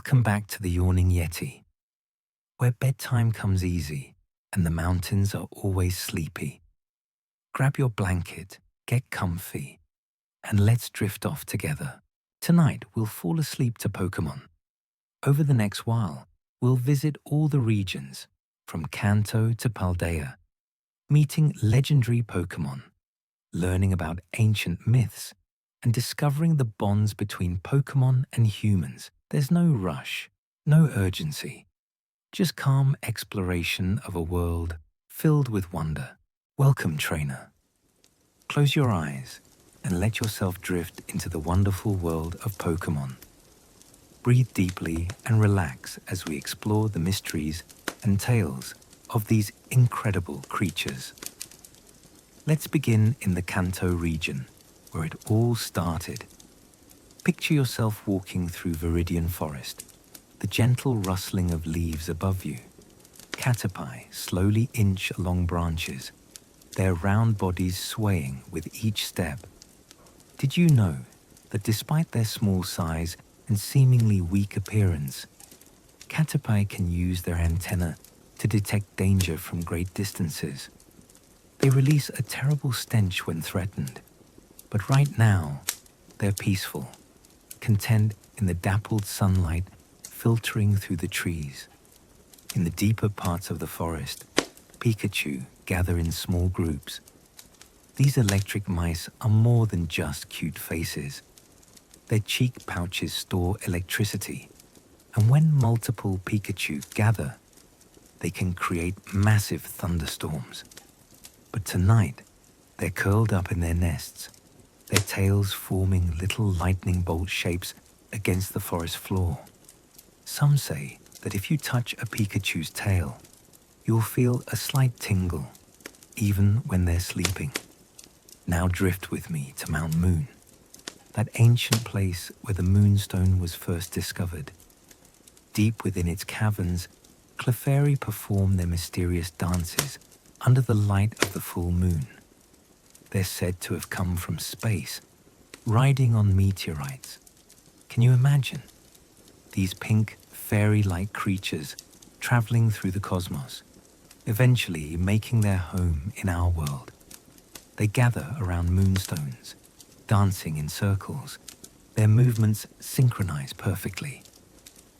Welcome back to the Yawning Yeti, where bedtime comes easy and the mountains are always sleepy. Grab your blanket, get comfy, and let's drift off together. Tonight, we'll fall asleep to Pokemon. Over the next while, we'll visit all the regions, from Kanto to Paldea, meeting legendary Pokemon, learning about ancient myths, and discovering the bonds between Pokemon and humans. There's no rush, no urgency, just calm exploration of a world filled with wonder. Welcome, trainer. Close your eyes and let yourself drift into the wonderful world of Pokemon. Breathe deeply and relax as we explore the mysteries and tales of these incredible creatures. Let's begin in the Kanto region, where it all started. Picture yourself walking through Viridian Forest, the gentle rustling of leaves above you. Catipi slowly inch along branches, their round bodies swaying with each step. Did you know that despite their small size and seemingly weak appearance, Catipi can use their antennae to detect danger from great distances? They release a terrible stench when threatened, but right now, they're peaceful, content in the dappled sunlight filtering through the trees. In the deeper parts of the forest, Pikachu gather in small groups. These electric mice are more than just cute faces. Their cheek pouches store electricity, and when multiple Pikachu gather, they can create massive thunderstorms. But tonight, they're curled up in their nests, their tails forming little lightning bolt shapes against the forest floor. Some say that if you touch a Pikachu's tail, you'll feel a slight tingle, even when they're sleeping. Now drift with me to Mount Moon, that ancient place where the Moonstone was first discovered. Deep within its caverns, Clefairy perform their mysterious dances under the light of the full moon. They're said to have come from space, riding on meteorites. Can you imagine? These pink, fairy-like creatures traveling through the cosmos, eventually making their home in our world. They gather around moonstones, dancing in circles, their movements synchronize perfectly.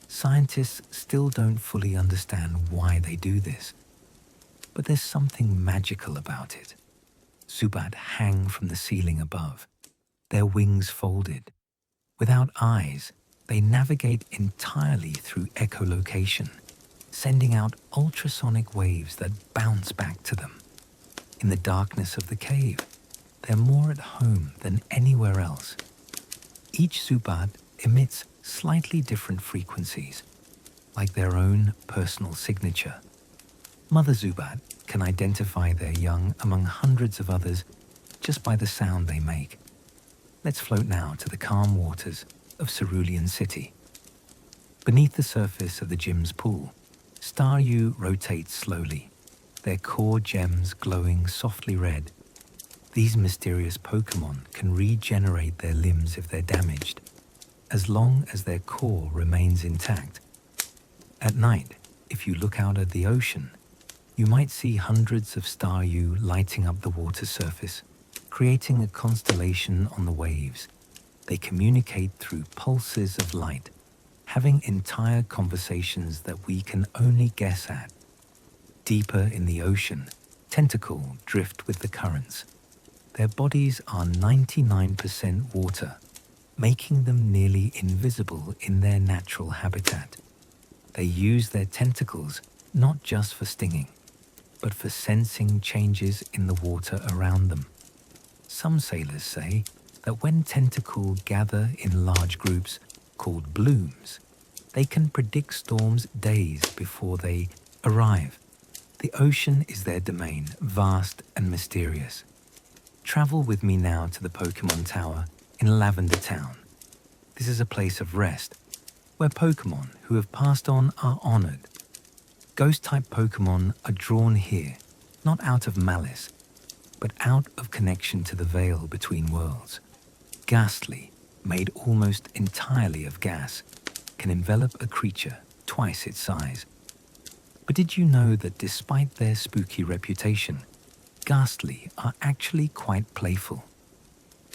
Scientists still don't fully understand why they do this, but there's something magical about it. Zubat hang from the ceiling above, their wings folded. Without eyes, they navigate entirely through echolocation, sending out ultrasonic waves that bounce back to them. In the darkness of the cave, they're more at home than anywhere else. Each Zubat emits slightly different frequencies, like their own personal signature. Mother Zubat can identify their young among hundreds of others just by the sound they make. Let's float now to the calm waters of Cerulean City. Beneath the surface of the gym's pool, Staryu rotates slowly, their core gems glowing softly red. These mysterious Pokemon can regenerate their limbs if they're damaged, as long as their core remains intact. At night, if you look out at the ocean, you might see hundreds of Staryu lighting up the water surface, creating a constellation on the waves. They communicate through pulses of light, having entire conversations that we can only guess at. Deeper in the ocean, Tentacle drift with the currents. Their bodies are 99% water, making them nearly invisible in their natural habitat. They use their tentacles not just for stinging, but for sensing changes in the water around them. Some sailors say that when Tentacle gather in large groups called blooms, they can predict storms days before they arrive. The ocean is their domain, vast and mysterious. Travel with me now to the Pokemon Tower in Lavender Town. This is a place of rest, where Pokemon who have passed on are honored. Ghost-type Pokemon are drawn here, not out of malice, but out of connection to the veil between worlds. Ghastly, made almost entirely of gas, can envelop a creature twice its size. But did you know that despite their spooky reputation, ghastly are actually quite playful?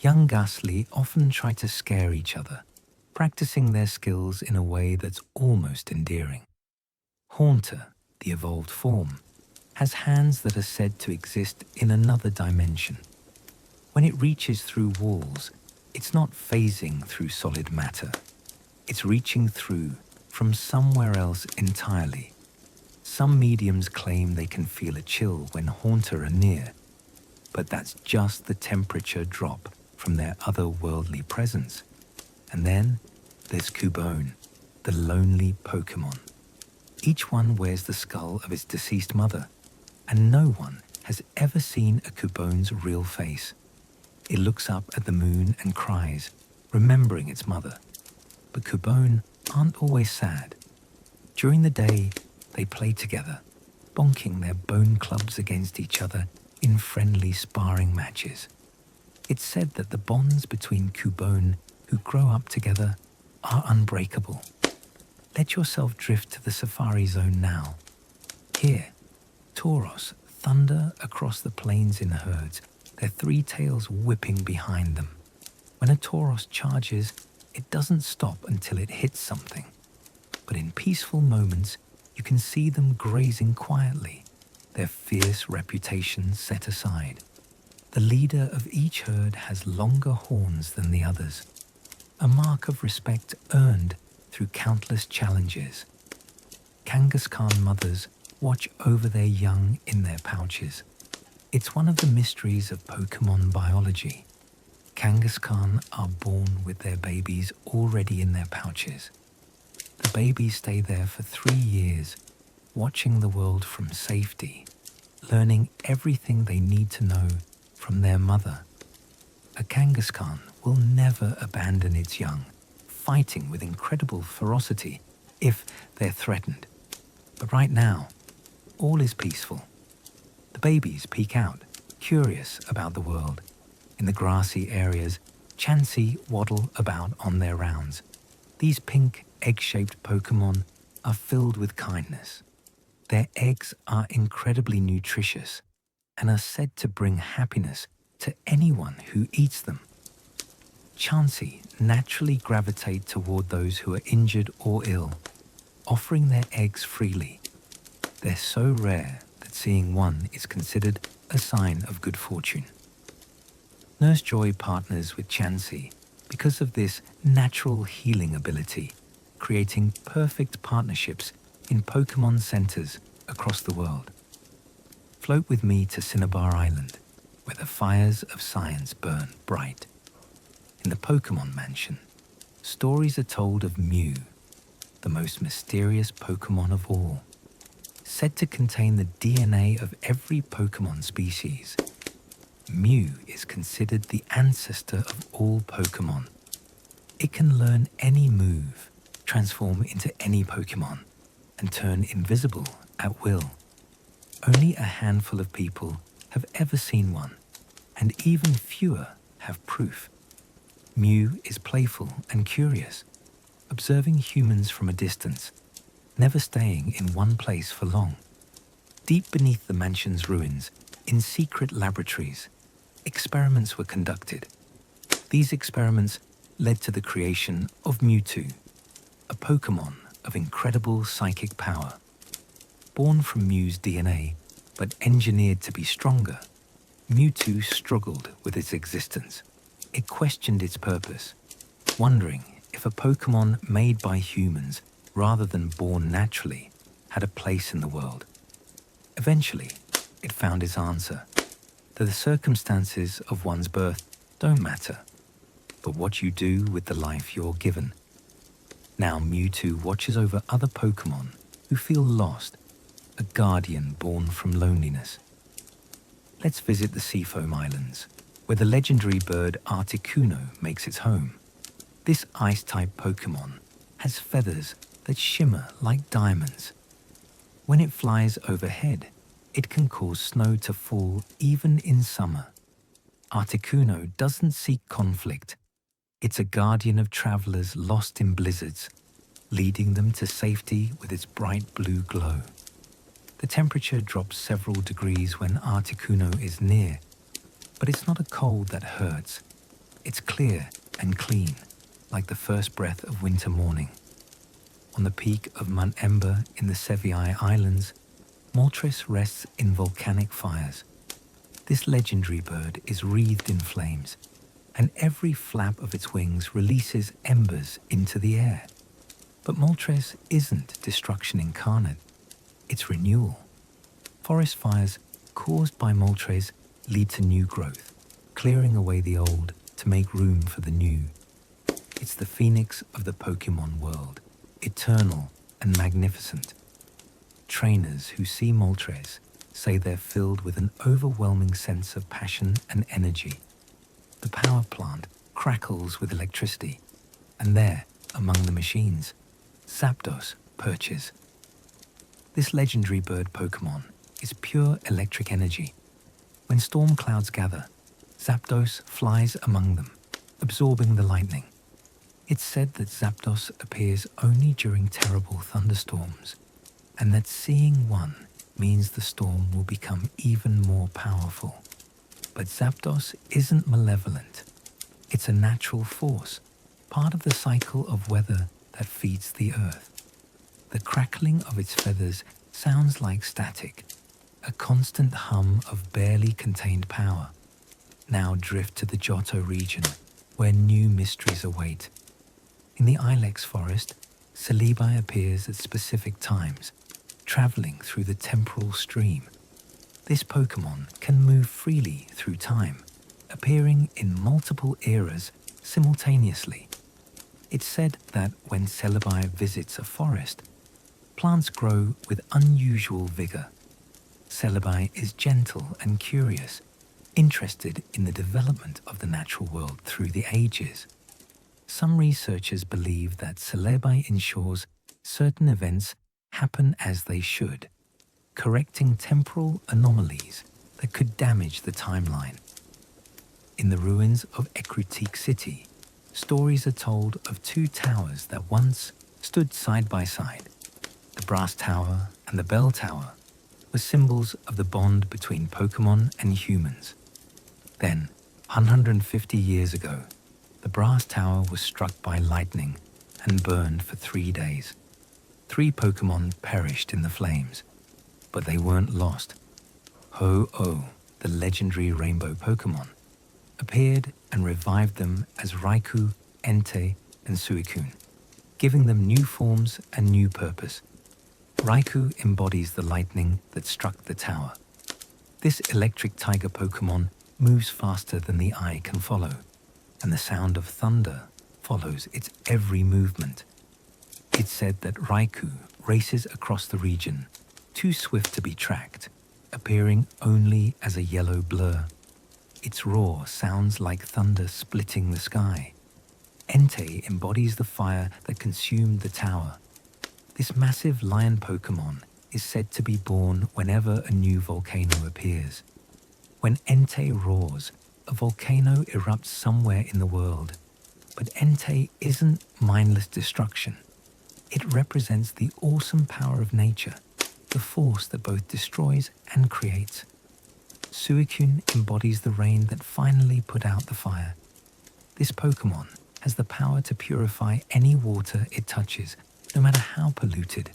Young ghastly often try to scare each other, practicing their skills in a way that's almost endearing. Haunter, the evolved form, has hands that are said to exist in another dimension. When it reaches through walls, it's not phasing through solid matter. It's reaching through from somewhere else entirely. Some mediums claim they can feel a chill when Haunter are near, but that's just the temperature drop from their otherworldly presence. And then there's Cubone, the lonely Pokemon. Each one wears the skull of its deceased mother, and no one has ever seen a Cubone's real face. It looks up at the moon and cries, remembering its mother. But Cubone aren't always sad. During the day, they play together, bonking their bone clubs against each other in friendly sparring matches. It's said that the bonds between Cubone who grow up together are unbreakable. Let yourself drift to the safari zone now. Here, Tauros thunder across the plains in herds, their three tails whipping behind them. When a Tauros charges, it doesn't stop until it hits something. But in peaceful moments, you can see them grazing quietly, their fierce reputation set aside. The leader of each herd has longer horns than the others, a mark of respect earned through countless challenges. Kangaskhan mothers watch over their young in their pouches. It's one of the mysteries of Pokemon biology. Kangaskhan are born with their babies already in their pouches. The babies stay there for 3 years, watching the world from safety, learning everything they need to know from their mother. A Kangaskhan will never abandon its young, fighting with incredible ferocity if they're threatened. But right now, all is peaceful. The babies peek out, curious about the world. In the grassy areas, Chansey waddle about on their rounds. These pink, egg-shaped Pokemon are filled with kindness. Their eggs are incredibly nutritious and are said to bring happiness to anyone who eats them. Chansey naturally gravitate toward those who are injured or ill, offering their eggs freely. They're so rare that seeing one is considered a sign of good fortune. Nurse Joy partners with Chansey because of this natural healing ability, creating perfect partnerships in Pokemon centers across the world. Float with me to Cinnabar Island, where the fires of science burn bright. In the Pokemon Mansion, stories are told of Mew, the most mysterious Pokemon of all. Said to contain the DNA of every Pokemon species, Mew is considered the ancestor of all Pokemon. It can learn any move, transform into any Pokemon, and turn invisible at will. Only a handful of people have ever seen one, and even fewer have proof. Mew is playful and curious, observing humans from a distance, never staying in one place for long. Deep beneath the mansion's ruins, in secret laboratories, experiments were conducted. These experiments led to the creation of Mewtwo, a Pokemon of incredible psychic power. Born from Mew's DNA, but engineered to be stronger, Mewtwo struggled with its existence. It questioned its purpose, wondering if a Pokemon made by humans rather than born naturally had a place in the world. Eventually, it found its answer, that the circumstances of one's birth don't matter, but what you do with the life you're given. Now Mewtwo watches over other Pokemon who feel lost, a guardian born from loneliness. Let's visit the Seafoam Islands, where the legendary bird Articuno makes its home. This ice-type Pokemon has feathers that shimmer like diamonds. When it flies overhead, it can cause snow to fall even in summer. Articuno doesn't seek conflict. It's a guardian of travelers lost in blizzards, leading them to safety with its bright blue glow. The temperature drops several degrees when Articuno is near, but it's not a cold that hurts. It's clear and clean, like the first breath of winter morning. On the peak of Mount Ember in the Sevillae Islands, Maltris rests in volcanic fires. This legendary bird is wreathed in flames, and every flap of its wings releases embers into the air. But Maltris isn't destruction incarnate, it's renewal. Forest fires caused by Maltris lead to new growth, clearing away the old to make room for the new. It's the phoenix of the Pokemon world, eternal and magnificent. Trainers who see Moltres say they're filled with an overwhelming sense of passion and energy. The power plant crackles with electricity, and there, among the machines, Zapdos perches. This legendary bird Pokemon is pure electric energy. When storm clouds gather, Zapdos flies among them, absorbing the lightning. It's said that Zapdos appears only during terrible thunderstorms, and that seeing one means the storm will become even more powerful. But Zapdos isn't malevolent. It's a natural force, part of the cycle of weather that feeds the earth. The crackling of its feathers sounds like static, a constant hum of barely contained power. Now drift to the Johto region, where new mysteries await. In the Ilex forest, Celebi appears at specific times, traveling through the temporal stream. This Pokemon can move freely through time, appearing in multiple eras simultaneously. It's said that when Celebi visits a forest, plants grow with unusual vigor. Celebi is gentle and curious, interested in the development of the natural world through the ages. Some researchers believe that Celebi ensures certain events happen as they should, correcting temporal anomalies that could damage the timeline. In the ruins of Ecruteak City, stories are told of two towers that once stood side by side. The Brass Tower and the Bell Tower were symbols of the bond between Pokemon and humans. Then, 150 years ago, the Brass Tower was struck by lightning and burned for 3 days. 3 Pokemon perished in the flames, but they weren't lost. Ho-Oh, the legendary rainbow Pokemon, appeared and revived them as Raikou, Entei, and Suicune, giving them new forms and new purpose. Raikou embodies the lightning that struck the tower. This electric tiger Pokemon moves faster than the eye can follow, and the sound of thunder follows its every movement. It's said that Raikou races across the region, too swift to be tracked, appearing only as a yellow blur. Its roar sounds like thunder splitting the sky. Entei embodies the fire that consumed the tower. This massive lion Pokemon is said to be born whenever a new volcano appears. When Entei roars, a volcano erupts somewhere in the world. But Entei isn't mindless destruction. It represents the awesome power of nature, the force that both destroys and creates. Suicune embodies the rain that finally put out the fire. This Pokemon has the power to purify any water it touches, no matter how polluted.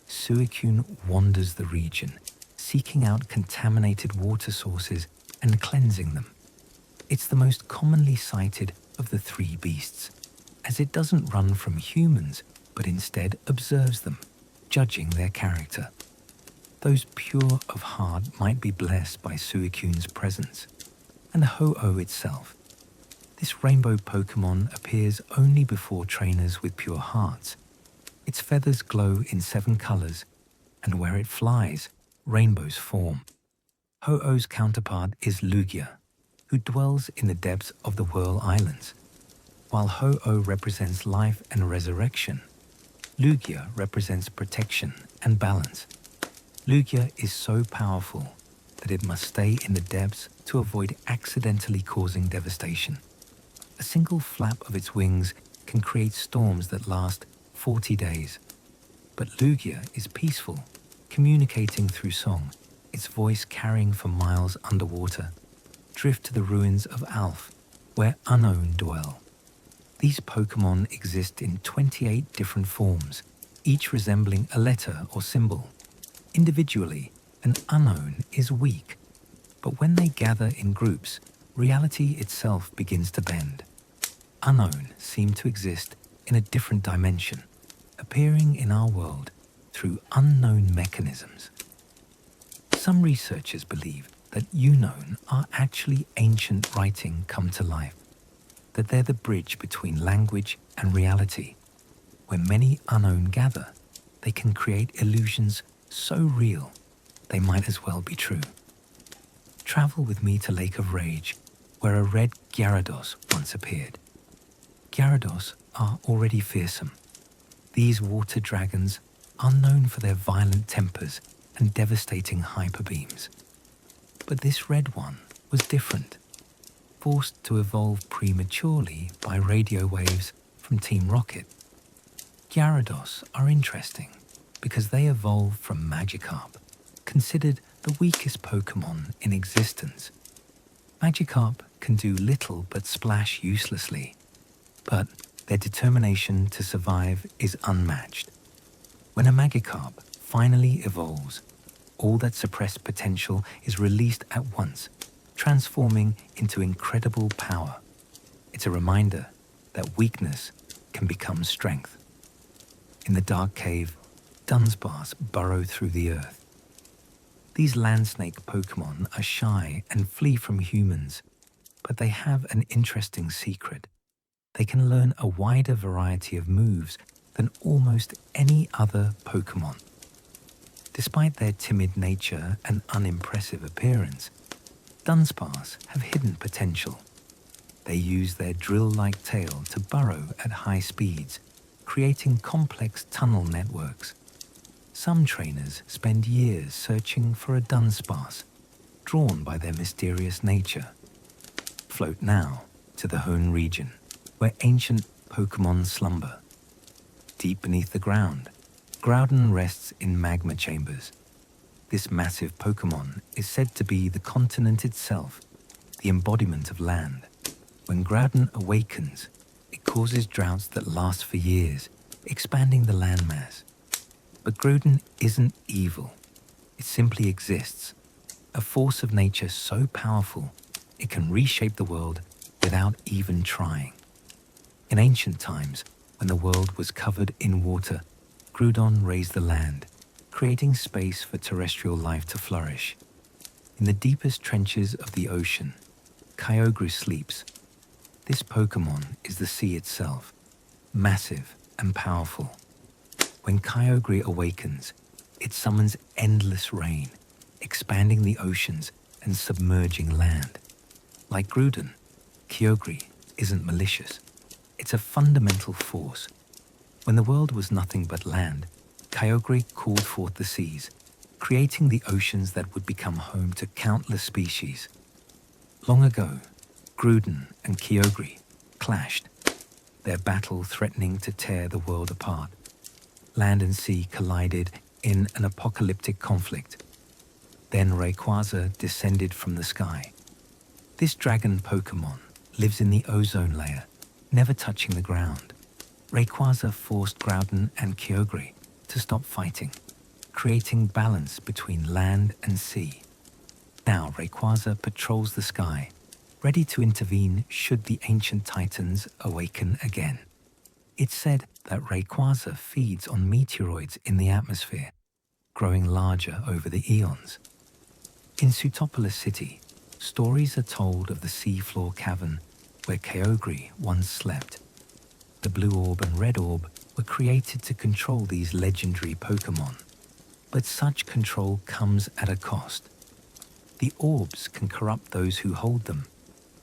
Suicune wanders the region, seeking out contaminated water sources and cleansing them. It's the most commonly sighted of the 3 beasts, as it doesn't run from humans, but instead observes them, judging their character. Those pure of heart might be blessed by Suicune's presence, and Ho-Oh itself. This rainbow Pokemon appears only before trainers with pure hearts. Its feathers glow in 7 colors, and where it flies, rainbows form. Ho-Oh's counterpart is Lugia, who dwells in the depths of the Whirl Islands. While Ho-Oh represents life and resurrection, Lugia represents protection and balance. Lugia is so powerful that it must stay in the depths to avoid accidentally causing devastation. A single flap of its wings can create storms that last 40 days. But Lugia is peaceful, communicating through song, its voice carrying for miles underwater. Drift to the ruins of Alf, where Unknown dwell. These Pokemon exist in 28 different forms, each resembling a letter or symbol. Individually, an Unknown is weak, but when they gather in groups, reality itself begins to bend. Unknown seem to exist in a different dimension, appearing in our world through unknown mechanisms. Some researchers believe that Unknown are actually ancient writing come to life, that they're the bridge between language and reality. When many Unknown gather, they can create illusions so real they might as well be true. Travel with me to Lake of Rage, where a red Gyarados once appeared. Gyarados are already fearsome. These water dragons are known for their violent tempers and devastating hyper beams. But this red one was different. Forced to evolve prematurely by radio waves from Team Rocket. Gyarados are interesting because they evolved from Magikarp, considered the weakest Pokemon in existence. Magikarp can do little but splash uselessly, but their determination to survive is unmatched. When a Magikarp finally evolves, all that suppressed potential is released at once, transforming into incredible power. It's a reminder that weakness can become strength. In the dark cave, Dunsparce burrow through the earth. These land snake Pokemon are shy and flee from humans, but they have an interesting secret. They can learn a wider variety of moves than almost any other Pokemon. Despite their timid nature and unimpressive appearance, Dunsparce have hidden potential. They use their drill-like tail to burrow at high speeds, creating complex tunnel networks. Some trainers spend years searching for a Dunsparce, drawn by their mysterious nature. Float now to the Hoenn region, where ancient Pokemon slumber. Deep beneath the ground, Groudon rests in magma chambers. This massive Pokemon is said to be the continent itself, the embodiment of land. When Groudon awakens, it causes droughts that last for years, expanding the landmass. But Groudon isn't evil. It simply exists, a force of nature so powerful it can reshape the world without even trying. In ancient times, when the world was covered in water, Groudon raised the land, creating space for terrestrial life to flourish. In the deepest trenches of the ocean, Kyogre sleeps. This Pokemon is the sea itself, massive and powerful. When Kyogre awakens, it summons endless rain, expanding the oceans and submerging land. Like Groudon, Kyogre isn't malicious. It's a fundamental force. When the world was nothing but land, Kyogre called forth the seas, creating the oceans that would become home to countless species. Long ago, Groudon and Kyogre clashed, their battle threatening to tear the world apart. Land and sea collided in an apocalyptic conflict. Then Rayquaza descended from the sky. This dragon Pokemon lives in the ozone layer, never touching the ground. Rayquaza forced Groudon and Kyogre to stop fighting, creating balance between land and sea. Now Rayquaza patrols the sky, ready to intervene should the ancient titans awaken again. It's said that Rayquaza feeds on meteoroids in the atmosphere, growing larger over the eons. In Sutopolis City, stories are told of the seafloor cavern where Kyogre once slept. The blue orb and red orb were created to control these legendary Pokemon, but such control comes at a cost. The orbs can corrupt those who hold them,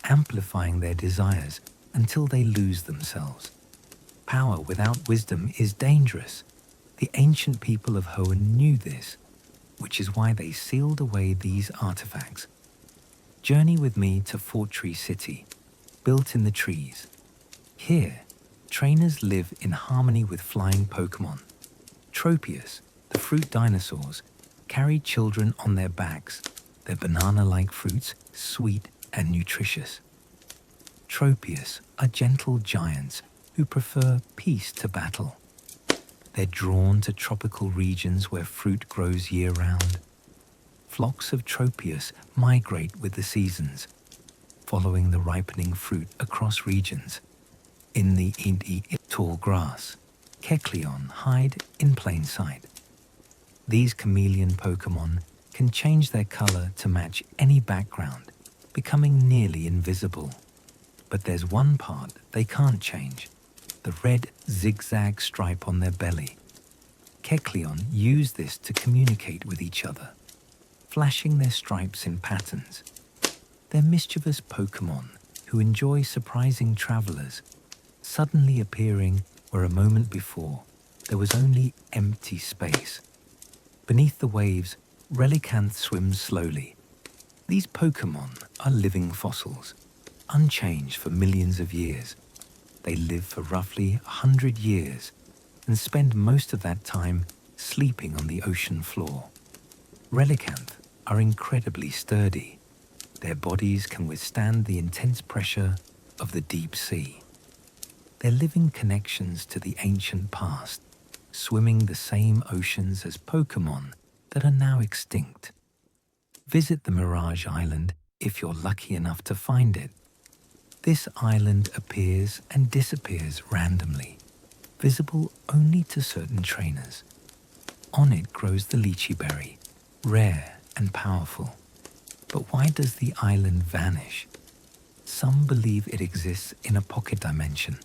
amplifying their desires until they lose themselves. Power without wisdom is dangerous. The ancient people of Hoenn knew this, which is why they sealed away these artifacts. Journey with me to Fort Tree City, built in the trees. Here, trainers live in harmony with flying Pokémon. Tropius, the fruit dinosaurs, carry children on their backs, their banana-like fruits sweet and nutritious. Tropius are gentle giants who prefer peace to battle. They're drawn to tropical regions where fruit grows year-round. Flocks of Tropius migrate with the seasons, following the ripening fruit across regions. In the tall grass, Kecleon hide in plain sight. These chameleon Pokémon can change their color to match any background, becoming nearly invisible. But there's one part they can't change: the red zigzag stripe on their belly. Kecleon use this to communicate with each other, flashing their stripes in patterns. They're mischievous Pokémon who enjoy surprising travelers, suddenly appearing where a moment before there was only empty space. Beneath the waves, Relicanth swims slowly. These Pokémon are living fossils, unchanged for millions of years. They live for roughly 100 years and spend most of that time sleeping on the ocean floor. Relicanth are incredibly sturdy. Their bodies can withstand the intense pressure of the deep sea. They're living connections to the ancient past, swimming the same oceans as Pokémon that are now extinct. Visit the Mirage Island if you're lucky enough to find it. This island appears and disappears randomly, visible only to certain trainers. On it grows the lychee berry, rare and powerful. But why does the island vanish? Some believe it exists in a pocket dimension,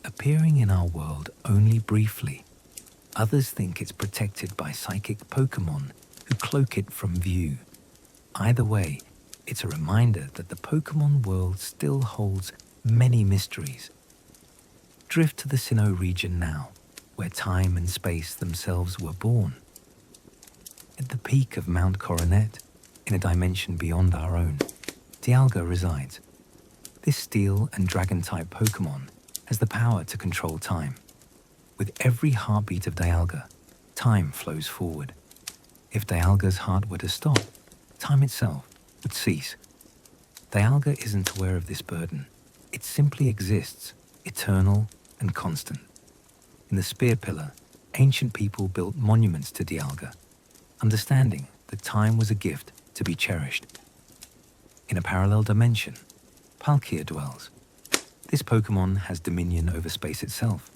appearing in our world only briefly. Others think it's protected by psychic Pokémon who cloak it from view. Either way, it's a reminder that the Pokémon world still holds many mysteries. Drift to the Sinnoh region now, where time and space themselves were born. At the peak of Mount Coronet, in a dimension beyond our own, Dialga resides. This steel and dragon-type Pokémon has the power to control time. With every heartbeat of Dialga, time flows forward. If Dialga's heart were to stop, time itself would cease. Dialga isn't aware of this burden. It simply exists, eternal and constant. In the Spear Pillar, ancient people built monuments to Dialga, understanding that time was a gift to be cherished. In a parallel dimension, Palkia dwells. This Pokémon has dominion over space itself.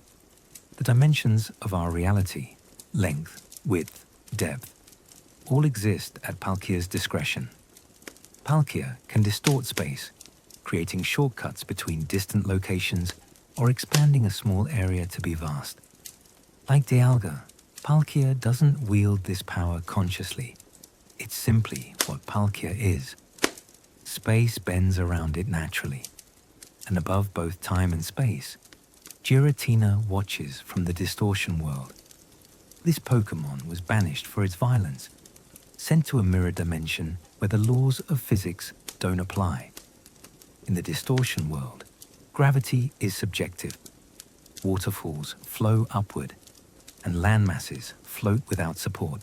The dimensions of our reality, length, width, depth, all exist at Palkia's discretion. Palkia can distort space, creating shortcuts between distant locations or expanding a small area to be vast. Like Dialga, Palkia doesn't wield this power consciously. It's simply what Palkia is. Space bends around it naturally, and above both time and space, Giratina watches from the distortion world. This Pokémon was banished for its violence, sent to a mirror dimension where the laws of physics don't apply. In the distortion world, gravity is subjective. Waterfalls flow upward, and landmasses float without support.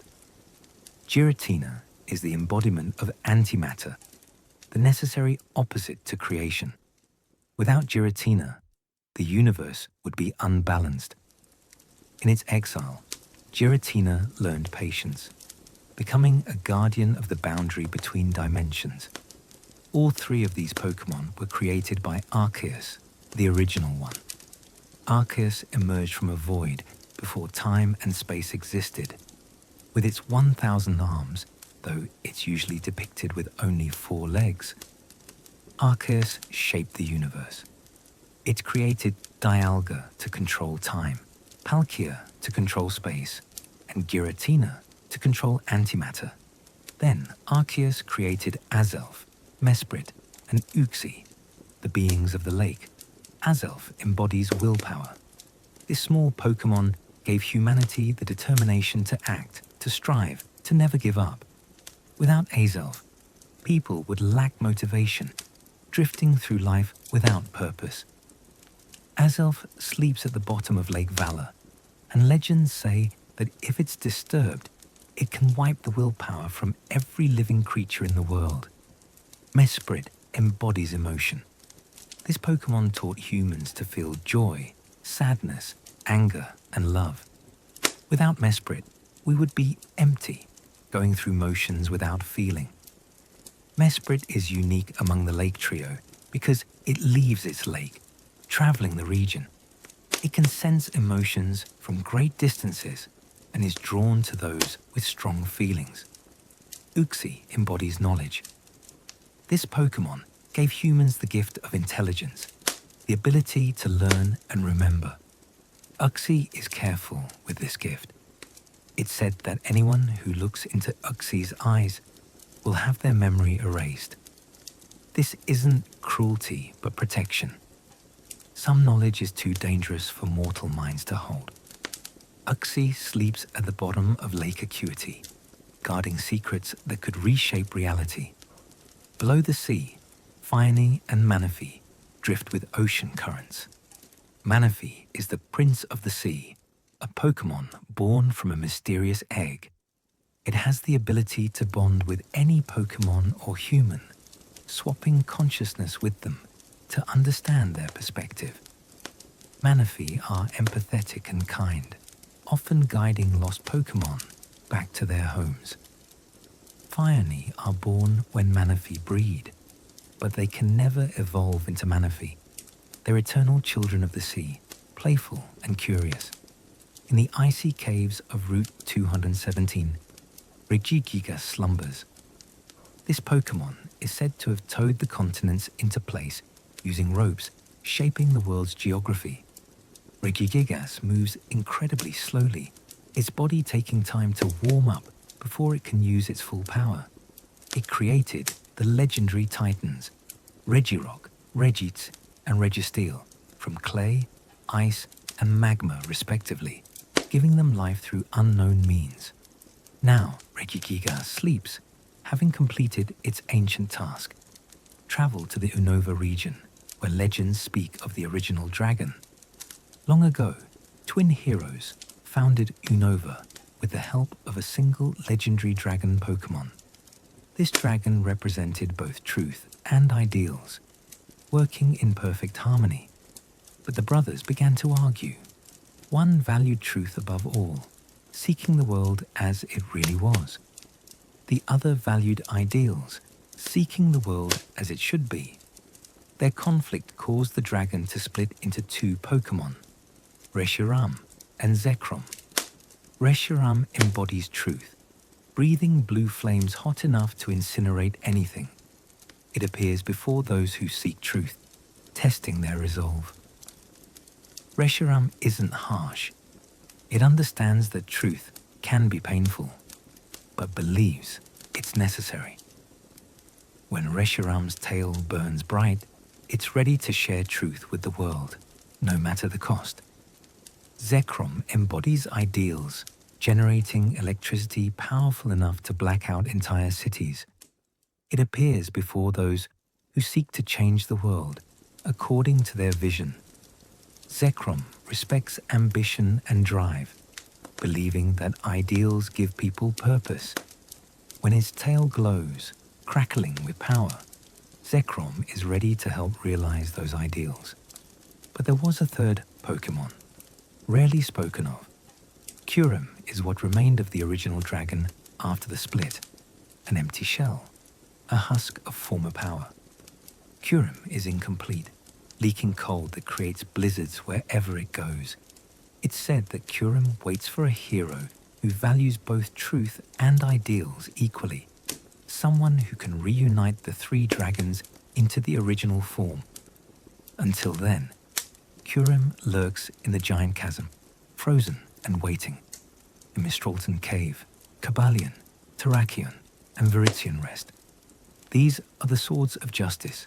Giratina is the embodiment of antimatter, the necessary opposite to creation. Without Giratina, the universe would be unbalanced. In its exile, Giratina learned patience, becoming a guardian of the boundary between dimensions. All three of these Pokémon were created by Arceus, the original one. Arceus emerged from a void before time and space existed. With its 1,000 arms, though it's usually depicted with only 4 legs, Arceus shaped the universe. It created Dialga to control time, Palkia to control space, and Giratina to control antimatter. Then Arceus created Azelf, Mesprit, and Uxie, the beings of the lake. Azelf embodies willpower. This small Pokémon gave humanity the determination to act, to strive, to never give up. Without Azelf, people would lack motivation, drifting through life without purpose. Azelf sleeps at the bottom of Lake Valor, and legends say that if it's disturbed, it can wipe the willpower from every living creature in the world. Mesprit embodies emotion. This Pokemon taught humans to feel joy, sadness, anger, and love. Without Mesprit, we would be empty, going through motions without feeling. Mesprit is unique among the lake trio because it leaves its lake, traveling the region. It can sense emotions from great distances and is drawn to those with strong feelings. Uxie embodies knowledge. This Pokemon gave humans the gift of intelligence, the ability to learn and remember. Uxie is careful with this gift. It's said that anyone who looks into Uxie's eyes will have their memory erased. This isn't cruelty, but protection. Some knowledge is too dangerous for mortal minds to hold. Uxie sleeps at the bottom of Lake Acuity, guarding secrets that could reshape reality. Below the sea, Fione and Manaphy drift with ocean currents. Manaphy is the Prince of the Sea, a Pokemon born from a mysterious egg. It has the ability to bond with any Pokemon or human, swapping consciousness with them to understand their perspective. Manaphy are empathetic and kind, often guiding lost Pokemon back to their homes. Fione are born when Manaphy breed, but they can never evolve into Manaphy. They're eternal children of the sea, playful and curious. In the icy caves of Route 217, Regigigas slumbers. This Pokemon is said to have towed the continents into place using ropes, shaping the world's geography. Regigigas moves incredibly slowly, its body taking time to warm up before it can use its full power. It created the legendary Titans, Regirock, Regis, and Registeel, from clay, ice, and magma respectively, giving them life through unknown means. Now, Regigigas sleeps, having completed its ancient task. Travel to the Unova region, where legends speak of the original dragon. Long ago, twin heroes founded Unova with the help of a single legendary dragon Pokemon. This dragon represented both truth and ideals, working in perfect harmony. But the brothers began to argue. One valued truth above all, seeking the world as it really was. The other valued ideals, seeking the world as it should be. Their conflict caused the dragon to split into two Pokemon, Reshiram and Zekrom. Reshiram embodies truth, breathing blue flames hot enough to incinerate anything. It appears before those who seek truth, testing their resolve. Reshiram isn't harsh. It understands that truth can be painful, but believes it's necessary. When Reshiram's tail burns bright, it's ready to share truth with the world, no matter the cost. Zekrom embodies ideals, generating electricity powerful enough to black out entire cities. It appears before those who seek to change the world according to their vision. Zekrom respects ambition and drive, believing that ideals give people purpose. When its tail glows, crackling with power, Zekrom is ready to help realize those ideals. But there was a third Pokemon, rarely spoken of. Kyurem is what remained of the original dragon after the split, an empty shell, a husk of former power. Kyurem is incomplete, leaking cold that creates blizzards wherever it goes. It's said that Kyurem waits for a hero who values both truth and ideals equally, someone who can reunite the three dragons into the original form. Until then, Kyurem lurks in the giant chasm, frozen and waiting. In Mistralton Cave, Kabalion, Terrakion, and Virizion rest. These are the swords of justice,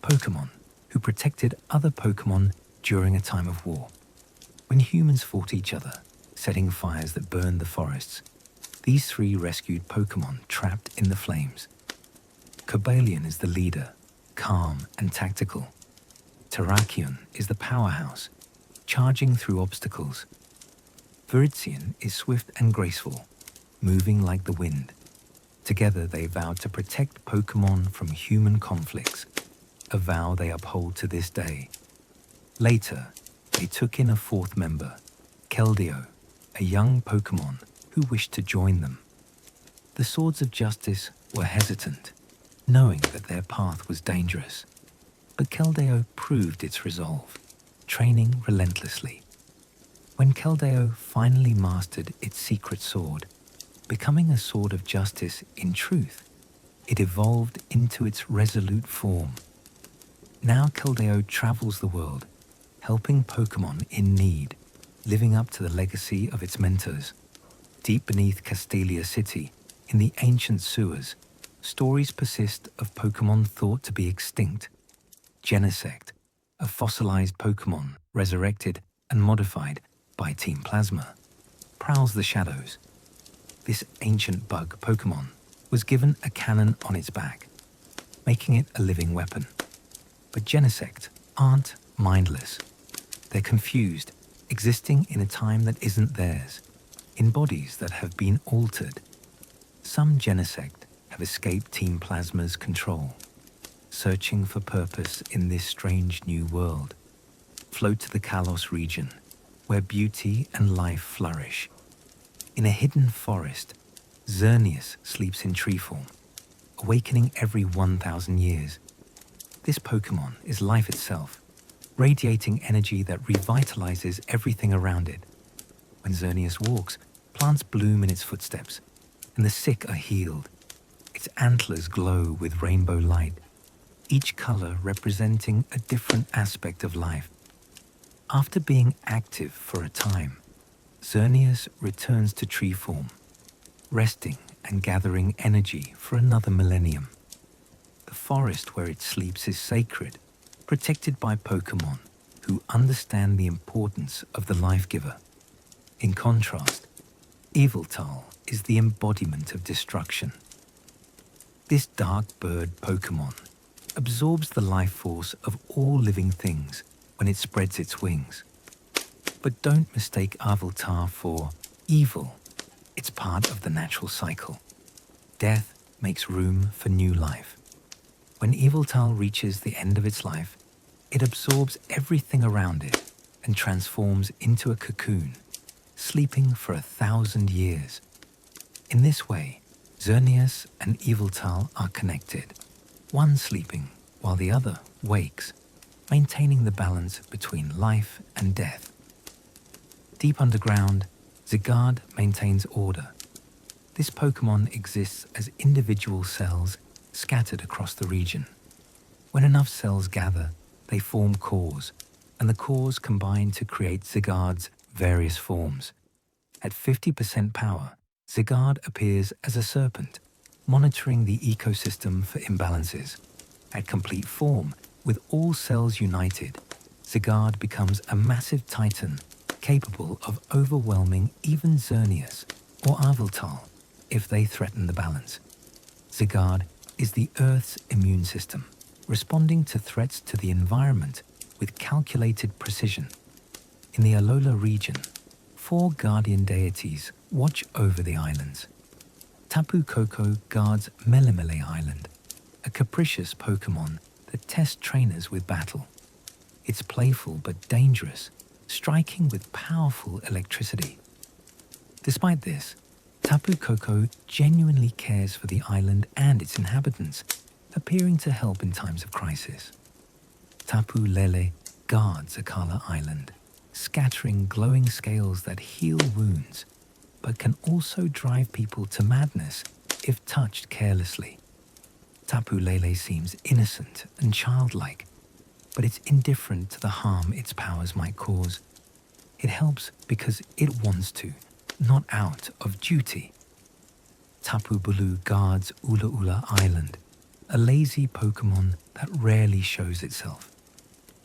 Pokemon who protected other Pokemon during a time of war. When humans fought each other, setting fires that burned the forests, these three rescued Pokemon trapped in the flames. Kabalion is the leader, calm and tactical. Terrakion is the powerhouse, charging through obstacles. Virizion is swift and graceful, moving like the wind. Together they vowed to protect Pokémon from human conflicts, a vow they uphold to this day. Later, they took in a fourth member, Keldeo, a young Pokémon who wished to join them. The Swords of Justice were hesitant, knowing that their path was dangerous. But Keldeo proved its resolve, training relentlessly. When Keldeo finally mastered its secret sword, becoming a sword of justice in truth, it evolved into its resolute form. Now Keldeo travels the world, helping Pokémon in need, living up to the legacy of its mentors. Deep beneath Castelia City, in the ancient sewers, stories persist of Pokémon thought to be extinct. Genesect, a fossilized Pokémon resurrected and modified by Team Plasma, prowls the shadows. This ancient bug Pokémon was given a cannon on its back, making it a living weapon. But Genesect aren't mindless. They're confused, existing in a time that isn't theirs, in bodies that have been altered. Some Genesect have escaped Team Plasma's control, searching for purpose in this strange new world. Float to the Kalos region, where beauty and life flourish. In a hidden forest, Xerneas sleeps in tree form, awakening every 1,000 years. This Pokémon is life itself, radiating energy that revitalizes everything around it. When Xerneas walks, plants bloom in its footsteps, and the sick are healed. Its antlers glow with rainbow light, each color representing a different aspect of life. After being active for a time, Xerneas returns to tree form, resting and gathering energy for another millennium. The forest where it sleeps is sacred, protected by Pokémon who understand the importance of the life-giver. In contrast, Yveltal is the embodiment of destruction. This dark bird Pokémon absorbs the life force of all living things when it spreads its wings. But don't mistake Yveltal for evil. It's part of the natural cycle. Death makes room for new life. When Yveltal reaches the end of its life, it absorbs everything around it and transforms into a cocoon, sleeping for 1,000 years. In this way, Xerneas and Yveltal are connected, one sleeping while the other wakes, maintaining the balance between life and death. Deep underground, Zygarde maintains order. This Pokémon exists as individual cells scattered across the region. When enough cells gather, they form cores, and the cores combine to create Zygarde's various forms. At 50% power, Zygarde appears as a serpent, monitoring the ecosystem for imbalances. At complete form, with all cells united, Zygarde becomes a massive titan capable of overwhelming even Xerneas or Yveltal if they threaten the balance. Zygarde is the Earth's immune system, responding to threats to the environment with calculated precision. In the Alola region, 4 guardian deities watch over the islands. Tapu Koko guards Melemele Island, a capricious Pokémon that tests trainers with battle. It's playful but dangerous, striking with powerful electricity. Despite this, Tapu Koko genuinely cares for the island and its inhabitants, appearing to help in times of crisis. Tapu Lele guards Akala Island, scattering glowing scales that heal wounds, but can also drive people to madness if touched carelessly. Tapu Lele seems innocent and childlike, but it's indifferent to the harm its powers might cause. It helps because it wants to, not out of duty. Tapu Bulu guards Ula Ula Island, a lazy Pokémon that rarely shows itself.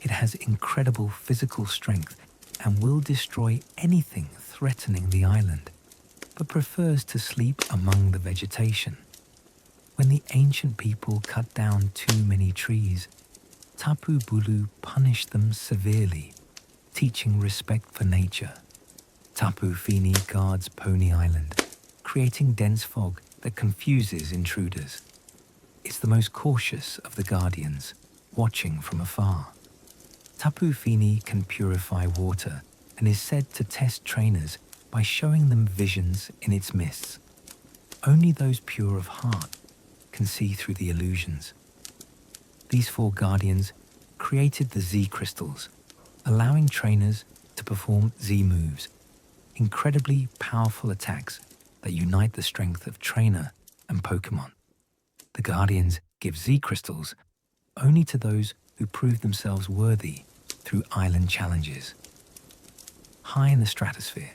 It has incredible physical strength and will destroy anything threatening the island, but prefers to sleep among the vegetation. When the ancient people cut down too many trees, Tapu Bulu punished them severely, teaching respect for nature. Tapu Fini guards Pony Island, creating dense fog that confuses intruders. It's the most cautious of the guardians, watching from afar. Tapu Fini can purify water and is said to test trainers by showing them visions in its mists. Only those pure of heart can see through the illusions. These four guardians created the Z crystals, allowing trainers to perform Z moves, incredibly powerful attacks that unite the strength of trainer and Pokemon. The guardians give Z crystals only to those who prove themselves worthy through island challenges. High in the stratosphere,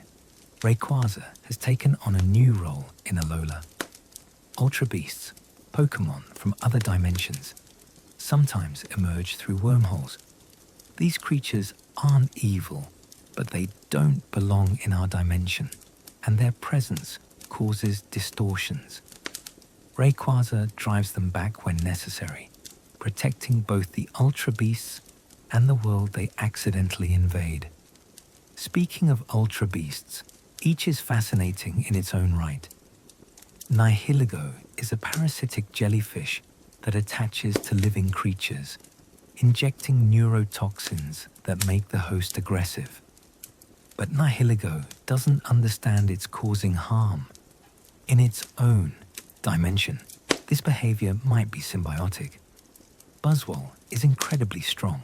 Rayquaza has taken on a new role in Alola. Ultra Beasts, Pokemon from other dimensions, sometimes emerge through wormholes. These creatures aren't evil, but they don't belong in our dimension, and their presence causes distortions. Rayquaza drives them back when necessary, protecting both the Ultra Beasts and the world they accidentally invade. Speaking of Ultra Beasts, each is fascinating in its own right. Nihiligo is a parasitic jellyfish that attaches to living creatures, injecting neurotoxins that make the host aggressive. But Nihiligo doesn't understand it's causing harm. In its own dimension, this behavior might be symbiotic. Buzzwole is incredibly strong,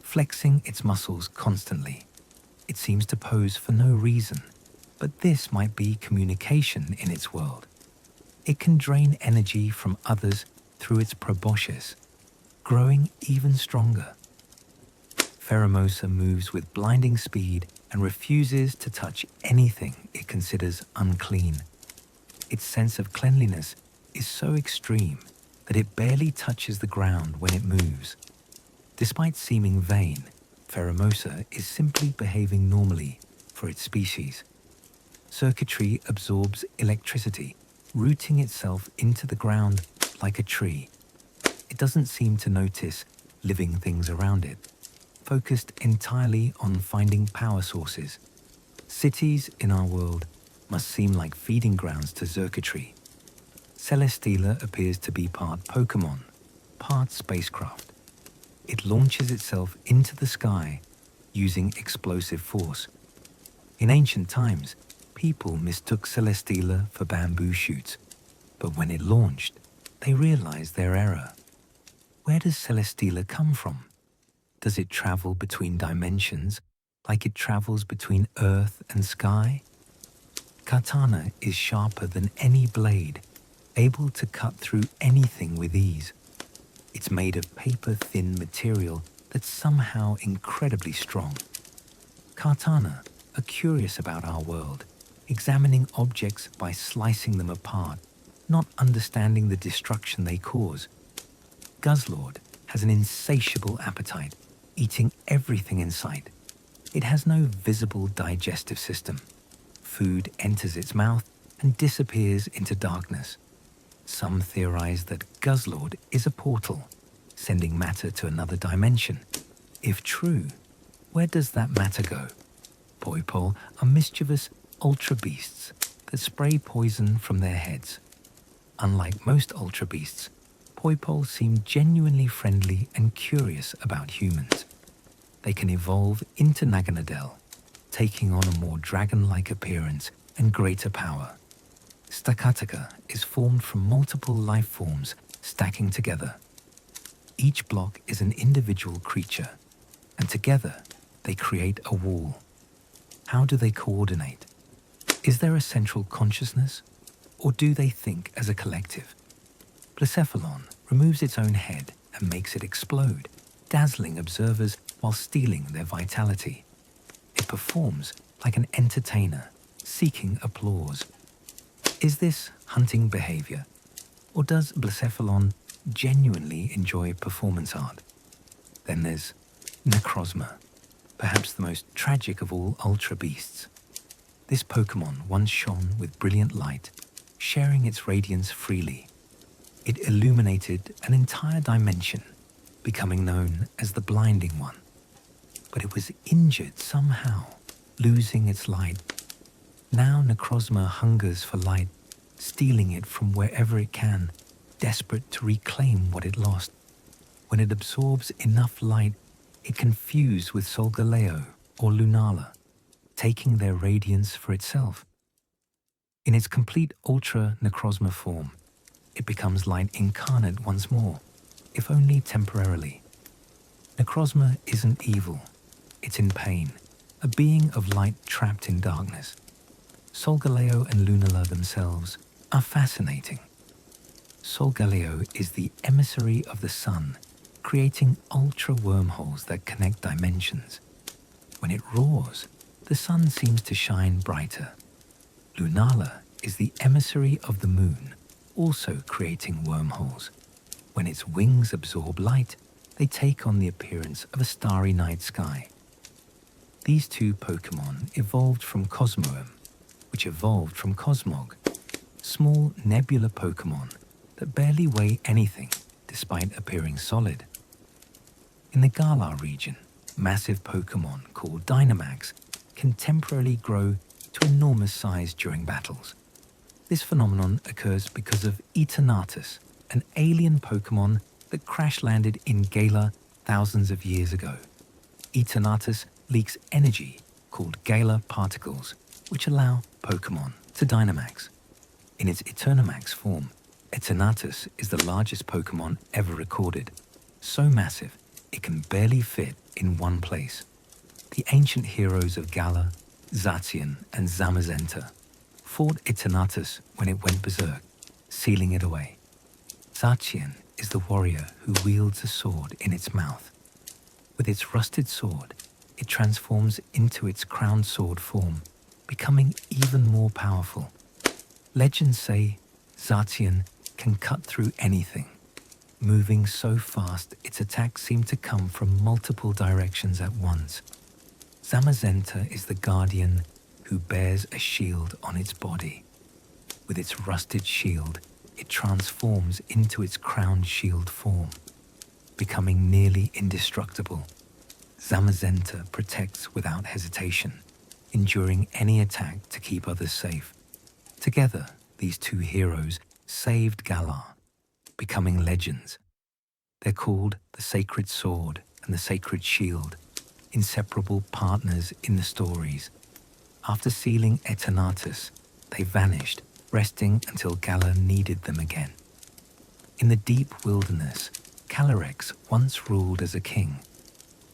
flexing its muscles constantly. It seems to pose for no reason, but this might be communication in its world. It can drain energy from others through its proboscis, growing even stronger. Pheromosa moves with blinding speed and refuses to touch anything it considers unclean. Its sense of cleanliness is so extreme that it barely touches the ground when it moves. Despite seeming vain, Pheromosa is simply behaving normally for its species. Circuitry absorbs electricity, rooting itself into the ground like a tree. It doesn't seem to notice living things around it, focused entirely on finding power sources. Cities in our world must seem like feeding grounds to circuitry. Celesteela appears to be part Pokemon, part spacecraft. It launches itself into the sky using explosive force. In ancient times, people mistook Celesteela for bamboo shoots, but when it launched, they realized their error. Where does Celesteela come from? Does it travel between dimensions like it travels between earth and sky? Katana is sharper than any blade, able to cut through anything with ease. It's made of paper-thin material that's somehow incredibly strong. Katana are curious about our world, examining objects by slicing them apart, not understanding the destruction they cause. Guzzlord has an insatiable appetite, eating everything in sight. It has no visible digestive system. Food enters its mouth and disappears into darkness. Some theorize that Guzzlord is a portal, sending matter to another dimension. If true, where does that matter go? Poipole are mischievous ultra beasts that spray poison from their heads. Unlike most ultra beasts, Poipole seem genuinely friendly and curious about humans. They can evolve into Naganadel, taking on a more dragon-like appearance and greater power. Staccatica is formed from multiple life forms stacking together. Each block is an individual creature, and together they create a wall. How do they coordinate? Is there a central consciousness, or do they think as a collective? Blacephalon removes its own head and makes it explode, dazzling observers while stealing their vitality. It performs like an entertainer, seeking applause. Is this hunting behavior, or does Blacephalon genuinely enjoy performance art? Then there's Necrozma, perhaps the most tragic of all ultra beasts. This Pokemon once shone with brilliant light, sharing its radiance freely. It illuminated an entire dimension, becoming known as the Blinding One. But it was injured somehow, losing its light. Now Necrozma hungers for light, stealing it from wherever it can, desperate to reclaim what it lost. When it absorbs enough light, it can fuse with Solgaleo or Lunala, taking their radiance for itself. In its complete Ultra Necrozma form, it becomes light incarnate once more, if only temporarily. Necrozma isn't evil, it's in pain, a being of light trapped in darkness. Solgaleo and Lunala themselves are fascinating. Solgaleo is the emissary of the sun, creating ultra wormholes that connect dimensions. When it roars, the sun seems to shine brighter. Lunala is the emissary of the moon, also creating wormholes. When its wings absorb light, they take on the appearance of a starry night sky. These two Pokemon evolved from Cosmoem, which evolved from Cosmog, small nebula Pokemon that barely weigh anything despite appearing solid. In the Galar region, massive Pokemon called Dynamax can temporarily grow to enormous size during battles. This phenomenon occurs because of Eternatus, an alien Pokemon that crash-landed in Galar thousands of years ago. Eternatus leaks energy called Galar particles, which allow Pokemon to Dynamax. In its Eternamax form, Eternatus is the largest Pokemon ever recorded, so massive it can barely fit in one place. The ancient heroes of Galar, Zacian and Zamazenta, fought Eternatus when it went berserk, sealing it away. Zacian is the warrior who wields a sword in its mouth. With its rusted sword, it transforms into its crowned sword form, becoming even more powerful. Legends say Zacian can cut through anything, moving so fast its attacks seem to come from multiple directions at once. Zamazenta is the guardian who bears a shield on its body. With its rusted shield, it transforms into its crowned shield form, becoming nearly indestructible. Zamazenta protects without hesitation, enduring any attack to keep others safe. Together, these two heroes saved Galar, becoming legends. They're called the Sacred Sword and the Sacred Shield, inseparable partners in the stories. After sealing Eternatus, they vanished, resting until Galar needed them again. In the deep wilderness, Calyrex once ruled as a king.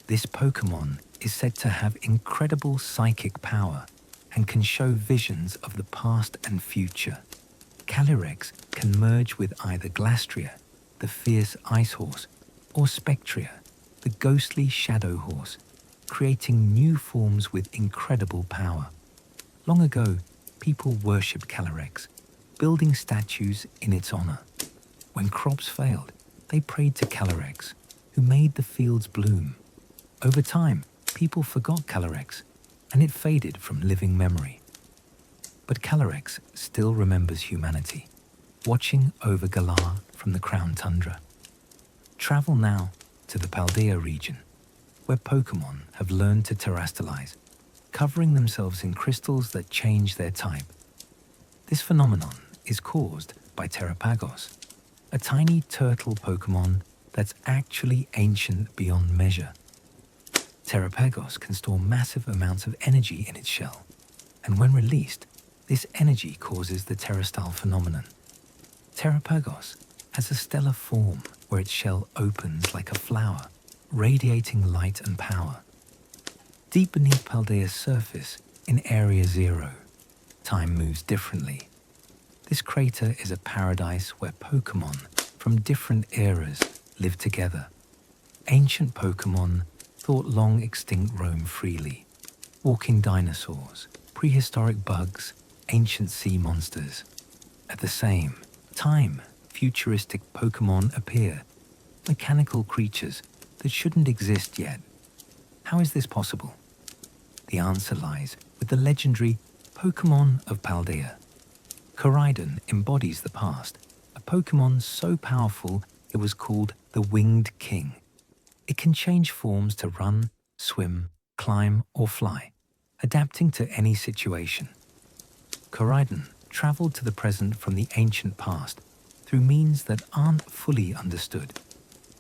This Pokemon is said to have incredible psychic power and can show visions of the past and future. Calyrex can merge with either Glastria, the fierce ice horse, or Spectria, the ghostly shadow horse, creating new forms with incredible power. Long ago, people worshipped Calyrex, building statues in its honor. When crops failed, they prayed to Calyrex, who made the fields bloom. Over time, people forgot Calyrex, and it faded from living memory. But Calyrex still remembers humanity, watching over Galar from the Crown Tundra. Travel now to the Paldea region, where Pokemon have learned to terrestrialize, covering themselves in crystals that change their type. This phenomenon is caused by Terrapagos, a tiny turtle Pokemon that's actually ancient beyond measure. Terrapagos can store massive amounts of energy in its shell, and when released, this energy causes the terrastyle phenomenon. Terrapagos has a stellar form where its shell opens like a flower, radiating light and power. Deep beneath Paldea's surface, in Area Zero, time moves differently. This crater is a paradise where Pokemon from different eras live together. Ancient Pokemon thought long extinct roam freely. Walking dinosaurs, prehistoric bugs, ancient sea monsters. At the same time, futuristic Pokemon appear, mechanical creatures that shouldn't exist yet. How is this possible? The answer lies with the legendary Pokemon of Paldea. Koraidon embodies the past, a Pokemon so powerful it was called the Winged King, It can change forms to run, swim, climb, or fly, adapting to any situation. Koraidon traveled to the present from the ancient past through means that aren't fully understood.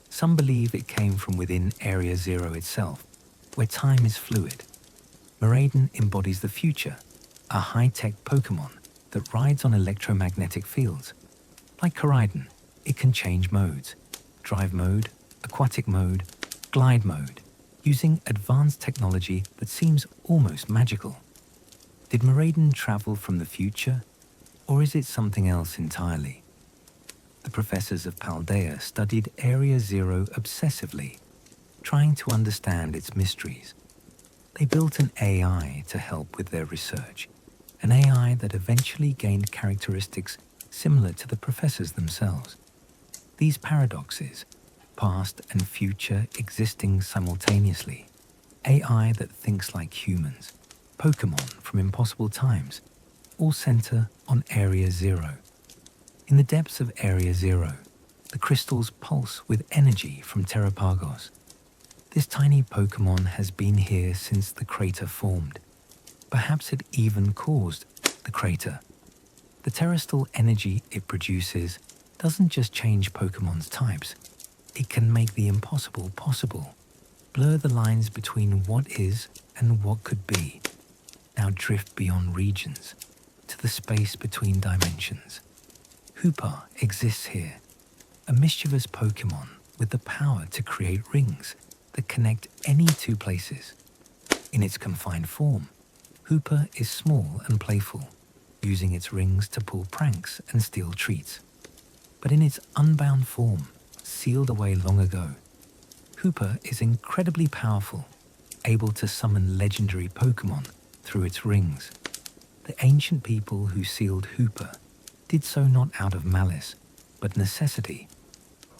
Some believe it came from within Area Zero itself, where time is fluid. Miraidon embodies the future, a high-tech Pokémon that rides on electromagnetic fields. Like Koraidon, it can change modes: drive mode, aquatic mode, glide mode, using advanced technology that seems almost magical. Did Miraidon travel from the future, or is it something else entirely? The professors of Paldea studied Area Zero obsessively, trying to understand its mysteries. They built an AI to help with their research, an AI that eventually gained characteristics similar to the professors themselves. These paradoxes, past and future existing simultaneously, AI that thinks like humans, Pokémon from impossible times, all center on Area Zero. In the depths of Area Zero, the crystals pulse with energy from Terrapagos. This tiny Pokémon has been here since the crater formed. Perhaps it even caused the crater. The terrestrial energy it produces doesn't just change Pokémon's types. It can make the impossible possible, blur the lines between what is and what could be. Now drift beyond regions, to the space between dimensions. Hoopa exists here, a mischievous Pokémon with the power to create rings that connect any two places. In its confined form, Hoopa is small and playful, using its rings to pull pranks and steal treats. But in its unbound form, sealed away long ago, Hoopa is incredibly powerful, able to summon legendary Pokémon through its rings. The ancient people who sealed Hoopa did so not out of malice, but necessity.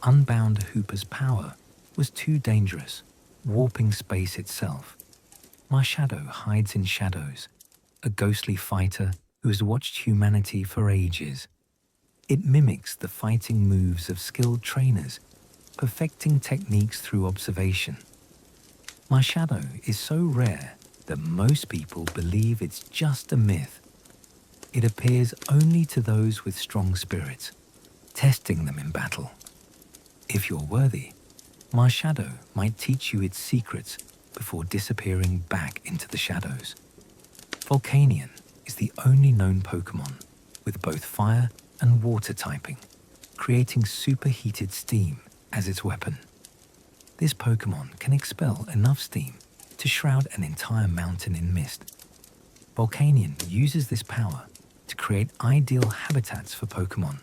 Unbound Hoopa's power was too dangerous, warping space itself. Marshadow hides in shadows, a ghostly fighter who has watched humanity for ages. It mimics the fighting moves of skilled trainers, perfecting techniques through observation. Marshadow is so rare that most people believe it's just a myth. It appears only to those with strong spirits, testing them in battle. If you're worthy, Marshadow might teach you its secrets before disappearing back into the shadows. Volcanion is the only known Pokémon with both fire and water typing, creating superheated steam as its weapon. This Pokémon can expel enough steam to shroud an entire mountain in mist. Volcanion uses this power to create ideal habitats for Pokémon,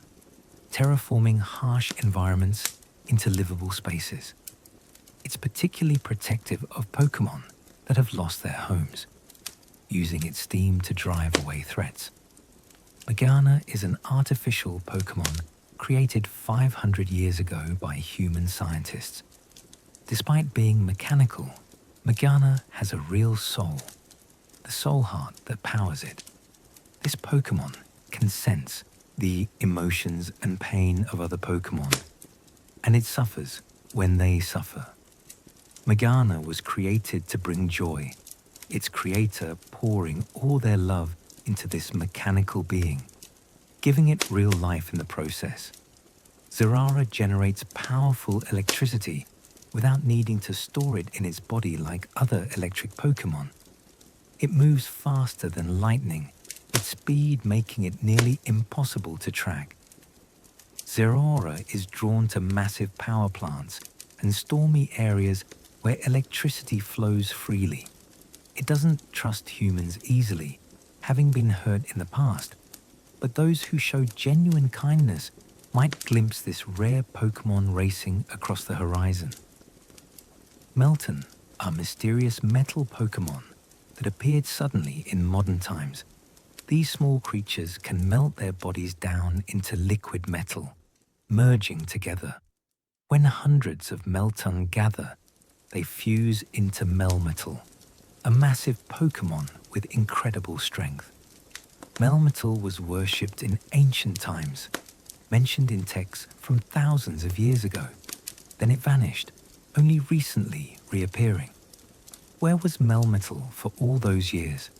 terraforming harsh environments into livable spaces. It's particularly protective of Pokémon that have lost their homes, using its steam to drive away threats. Megana is an artificial Pokémon created 500 years ago by human scientists. Despite being mechanical, Megana has a real soul, the soul heart that powers it. This Pokémon can sense the emotions and pain of other Pokémon, and it suffers when they suffer. Megana was created to bring joy, its creator pouring all their love into this mechanical being, giving it real life in the process. Zerara generates powerful electricity without needing to store it in its body like other electric Pokémon. It moves faster than lightning, its speed making it nearly impossible to track. Zerora is drawn to massive power plants and stormy areas where electricity flows freely. It doesn't trust humans easily, having been hurt in the past, but those who show genuine kindness might glimpse this rare Pokémon racing across the horizon. Melton are mysterious metal Pokémon that appeared suddenly in modern times. These small creatures can melt their bodies down into liquid metal, merging together. When hundreds of Melton gather, they fuse into Melmetal, a massive Pokémon with incredible strength. Melmetal was worshipped in ancient times, mentioned in texts from thousands of years ago. Then it vanished, only recently reappearing. Where was Melmetal for all those years?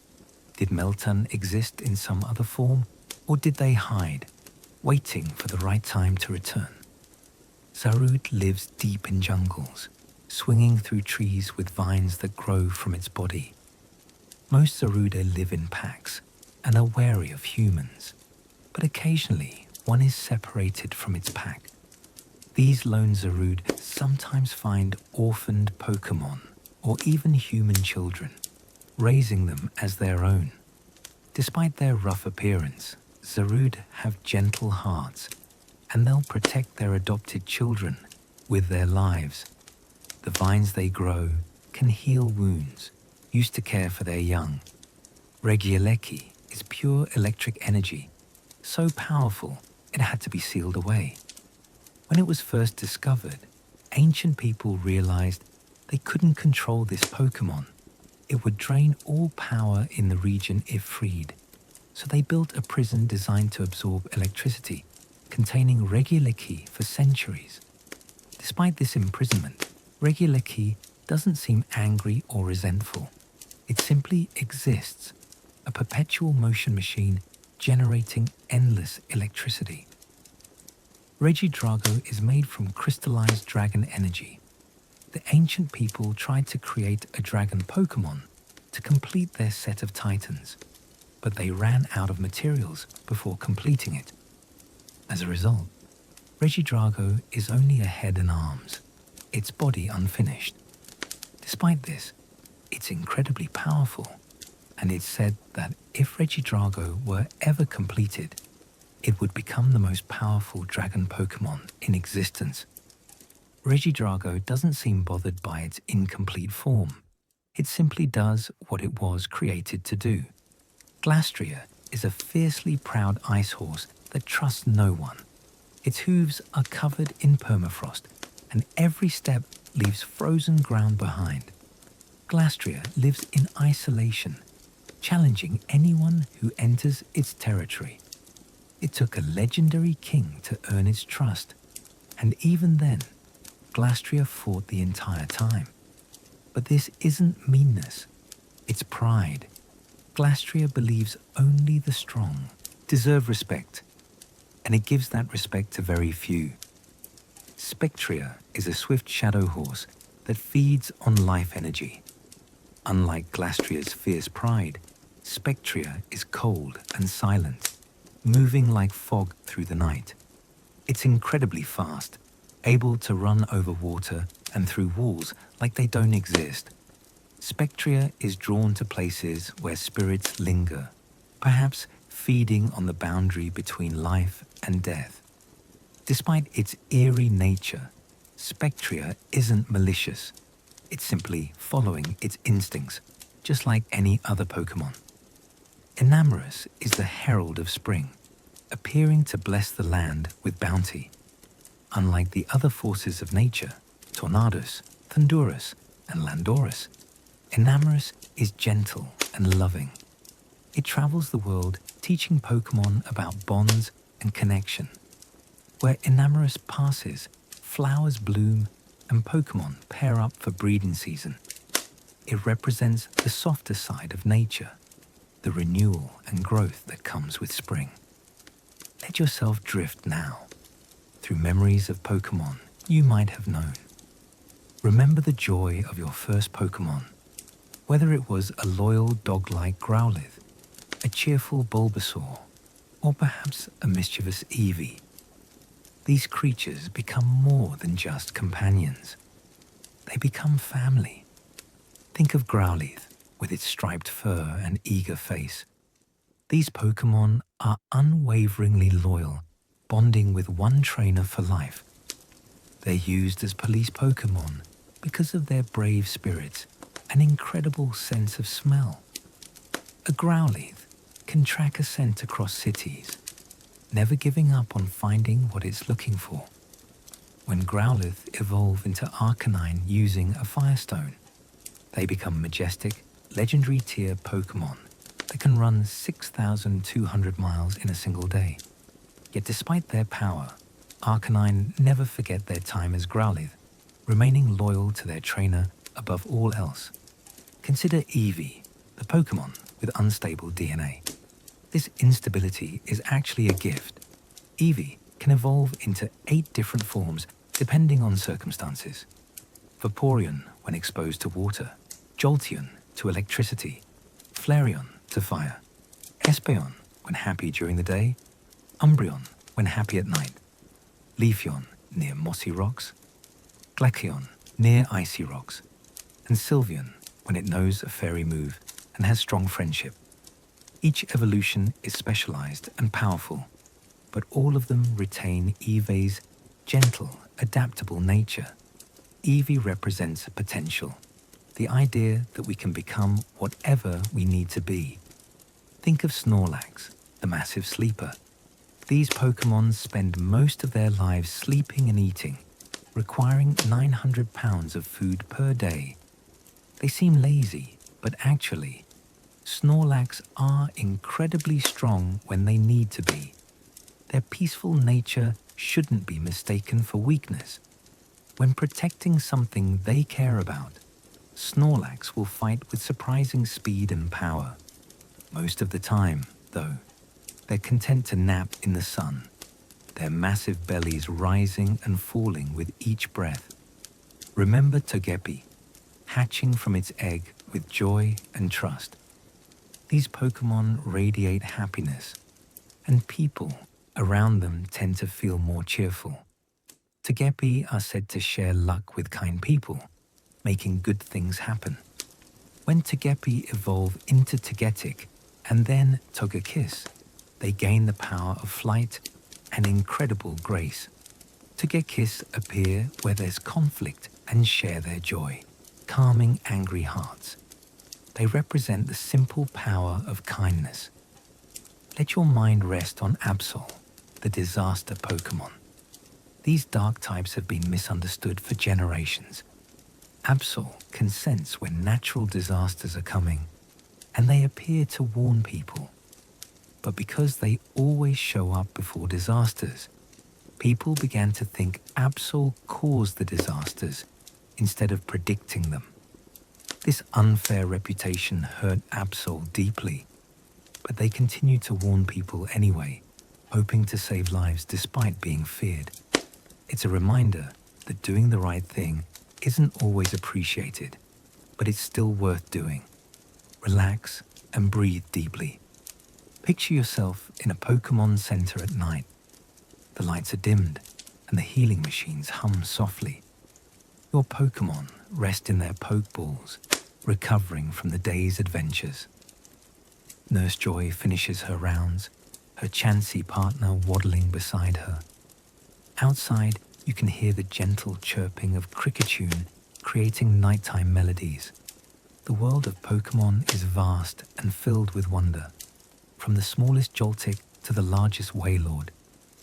Did Meltan exist in some other form, or did they hide, waiting for the right time to return? Zarud lives deep in jungles, swinging through trees with vines that grow from its body. Most Zarude live in packs and are wary of humans, but occasionally one is separated from its pack. These lone Zarud sometimes find orphaned Pokémon or even human children, raising them as their own. Despite their rough appearance, Zarud have gentle hearts, and they'll protect their adopted children with their lives. The vines they grow can heal wounds, used to care for their young. Regieleki is pure electric energy, so powerful it had to be sealed away. When it was first discovered, ancient people realized they couldn't control this Pokémon. It would drain all power in the region if freed, so they built a prison designed to absorb electricity, containing Regieleki for centuries. Despite this imprisonment, Regieleki doesn't seem angry or resentful. It simply exists, a perpetual motion machine generating endless electricity. Regidrago is made from crystallized dragon energy. The ancient people tried to create a dragon Pokémon to complete their set of titans, but they ran out of materials before completing it. As a result, Regidrago is only a head and arms, its body unfinished. Despite this, it's incredibly powerful, and it's said that if Regidrago were ever completed, it would become the most powerful dragon Pokémon in existence. Regidrago doesn't seem bothered by its incomplete form. It simply does what it was created to do. Glastria is a fiercely proud ice horse that trusts no one. Its hooves are covered in permafrost, and every step leaves frozen ground behind. Glastria lives in isolation, challenging anyone who enters its territory. It took a legendary king to earn its trust, and even then, Glastria fought the entire time. But this isn't meanness, it's pride. Glastria believes only the strong deserve respect, and it gives that respect to very few. Spectria is a swift shadow horse that feeds on life energy. Unlike Glastria's fierce pride, Spectria is cold and silent, moving like fog through the night. It's incredibly fast, able to run over water and through walls like they don't exist. Spectria is drawn to places where spirits linger, perhaps feeding on the boundary between life and death. Despite its eerie nature, Spectria isn't malicious. It's simply following its instincts, just like any other Pokémon. Enamorus is the herald of spring, appearing to bless the land with bounty. Unlike the other forces of nature, Tornadus, Thundurus, and Landorus, Enamorus is gentle and loving. It travels the world teaching Pokémon about bonds and connection. Where Enamorus passes, flowers bloom and Pokémon pair up for breeding season. It represents the softer side of nature, the renewal and growth that comes with spring. Let yourself drift now, through memories of Pokémon you might have known. Remember the joy of your first Pokémon, whether it was a loyal dog-like Growlithe, a cheerful Bulbasaur, or perhaps a mischievous Eevee. These creatures become more than just companions. They become family. Think of Growlithe with its striped fur and eager face. These Pokémon are unwaveringly loyal, bonding with one trainer for life. They're used as police Pokémon because of their brave spirits and incredible sense of smell. A Growlithe can track a scent across cities, never giving up on finding what it's looking for. When Growlithe evolve into Arcanine using a Firestone, they become majestic, legendary tier Pokémon that can run 6,200 miles in a single day. Yet despite their power, Arcanine never forget their time as Growlithe. remaining loyal to their trainer above all else. Consider Eevee, the Pokemon with unstable DNA. This instability is actually a gift. Eevee can evolve into 8 different forms depending on circumstances. Vaporeon when exposed to water, Jolteon to electricity, Flareon to fire, Espeon when happy during the day, Umbreon when happy at night, Leafeon near mossy rocks, Glaceon near icy rocks, and Sylveon when it knows a fairy move and has strong friendship. Each evolution is specialized and powerful, but all of them retain Eevee's gentle, adaptable nature. Eevee represents a potential, the idea that we can become whatever we need to be. Think of Snorlax, the massive sleeper. These Pokemon spend most of their lives sleeping and eating, requiring 900 pounds of food per day. They seem lazy, but actually, Snorlax are incredibly strong when they need to be. Their peaceful nature shouldn't be mistaken for weakness. When protecting something they care about, Snorlax will fight with surprising speed and power. Most of the time, though, they're content to nap in the sun, their massive bellies rising and falling with each breath. Remember Togepi, hatching from its egg with joy and trust. These Pokemon radiate happiness, and people around them tend to feel more cheerful. Togepi are said to share luck with kind people, making good things happen. When Togepi evolve into Togetic and then Togekiss, they gain the power of flight and incredible grace. Togekiss appear where there's conflict and share their joy, calming angry hearts. They represent the simple power of kindness. Let your mind rest on Absol, the disaster Pokemon. These dark types have been misunderstood for generations. Absol can sense when natural disasters are coming, and they appear to warn people. But because they always show up before disasters, people began to think Absol caused the disasters instead of predicting them. This unfair reputation hurt Absol deeply, but they continued to warn people anyway, hoping to save lives despite being feared. It's a reminder that doing the right thing isn't always appreciated, but it's still worth doing. Relax and breathe deeply. Picture yourself in a Pokemon center at night. The lights are dimmed and the healing machines hum softly. Your Pokemon rest in their Pokeballs, recovering from the day's adventures. Nurse Joy finishes her rounds, her Chansey partner waddling beside her. Outside, you can hear the gentle chirping of Cricketune creating nighttime melodies. The world of Pokemon is vast and filled with wonder. From the smallest Joltik to the largest Wailord,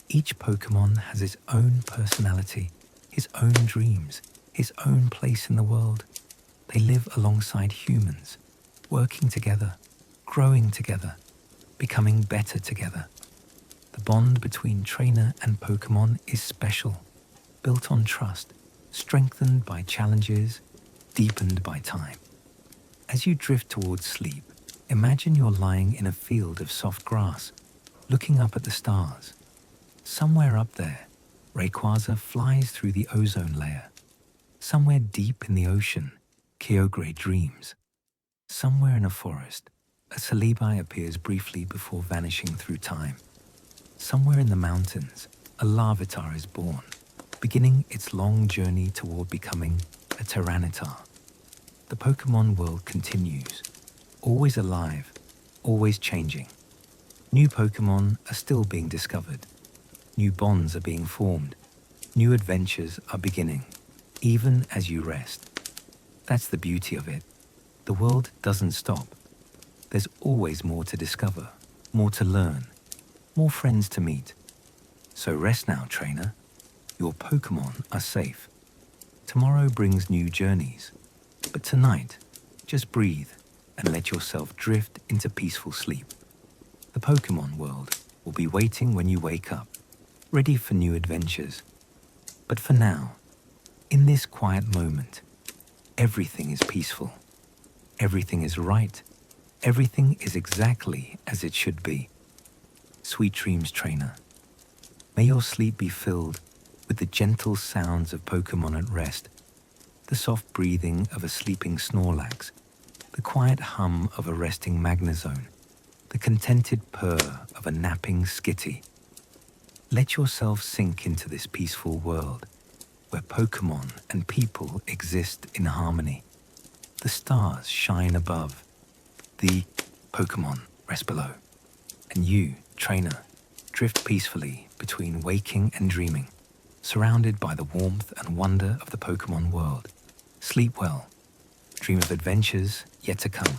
each Pokemon has its own personality, his own dreams, his own place in the world. They live alongside humans, working together, growing together, becoming better together. The bond between trainer and Pokemon is special, built on trust, strengthened by challenges, deepened by time. As you drift towards sleep, imagine you're lying in a field of soft grass, looking up at the stars. Somewhere up there, Rayquaza flies through the ozone layer. Somewhere deep in the ocean, Kyogre dreams. Somewhere in a forest, a Celebi appears briefly before vanishing through time. Somewhere in the mountains, a Larvitar is born, beginning its long journey toward becoming a Tyranitar. The Pokemon world continues, always alive, always changing. New Pokemon are still being discovered. New bonds are being formed. New adventures are beginning, even as you rest. That's the beauty of it. The world doesn't stop. There's always more to discover, more to learn, more friends to meet. So rest now, trainer. Your Pokemon are safe. Tomorrow brings new journeys. But tonight, just breathe and let yourself drift into peaceful sleep. The Pokemon world will be waiting when you wake up, ready for new adventures. But for now, In this quiet moment, everything is peaceful. Everything is right. Everything is exactly as it should be. Sweet dreams, trainer. May your sleep be filled with the gentle sounds of Pokemon at rest, the soft breathing of a sleeping Snorlax, the quiet hum of a resting Magnezone, the contented purr of a napping Skitty. Let yourself sink into this peaceful world where Pokemon and people exist in harmony. The stars shine above. The Pokemon rest below. And you, trainer, drift peacefully between waking and dreaming, surrounded by the warmth and wonder of the Pokemon world. Sleep well. Dream of adventures yet to come,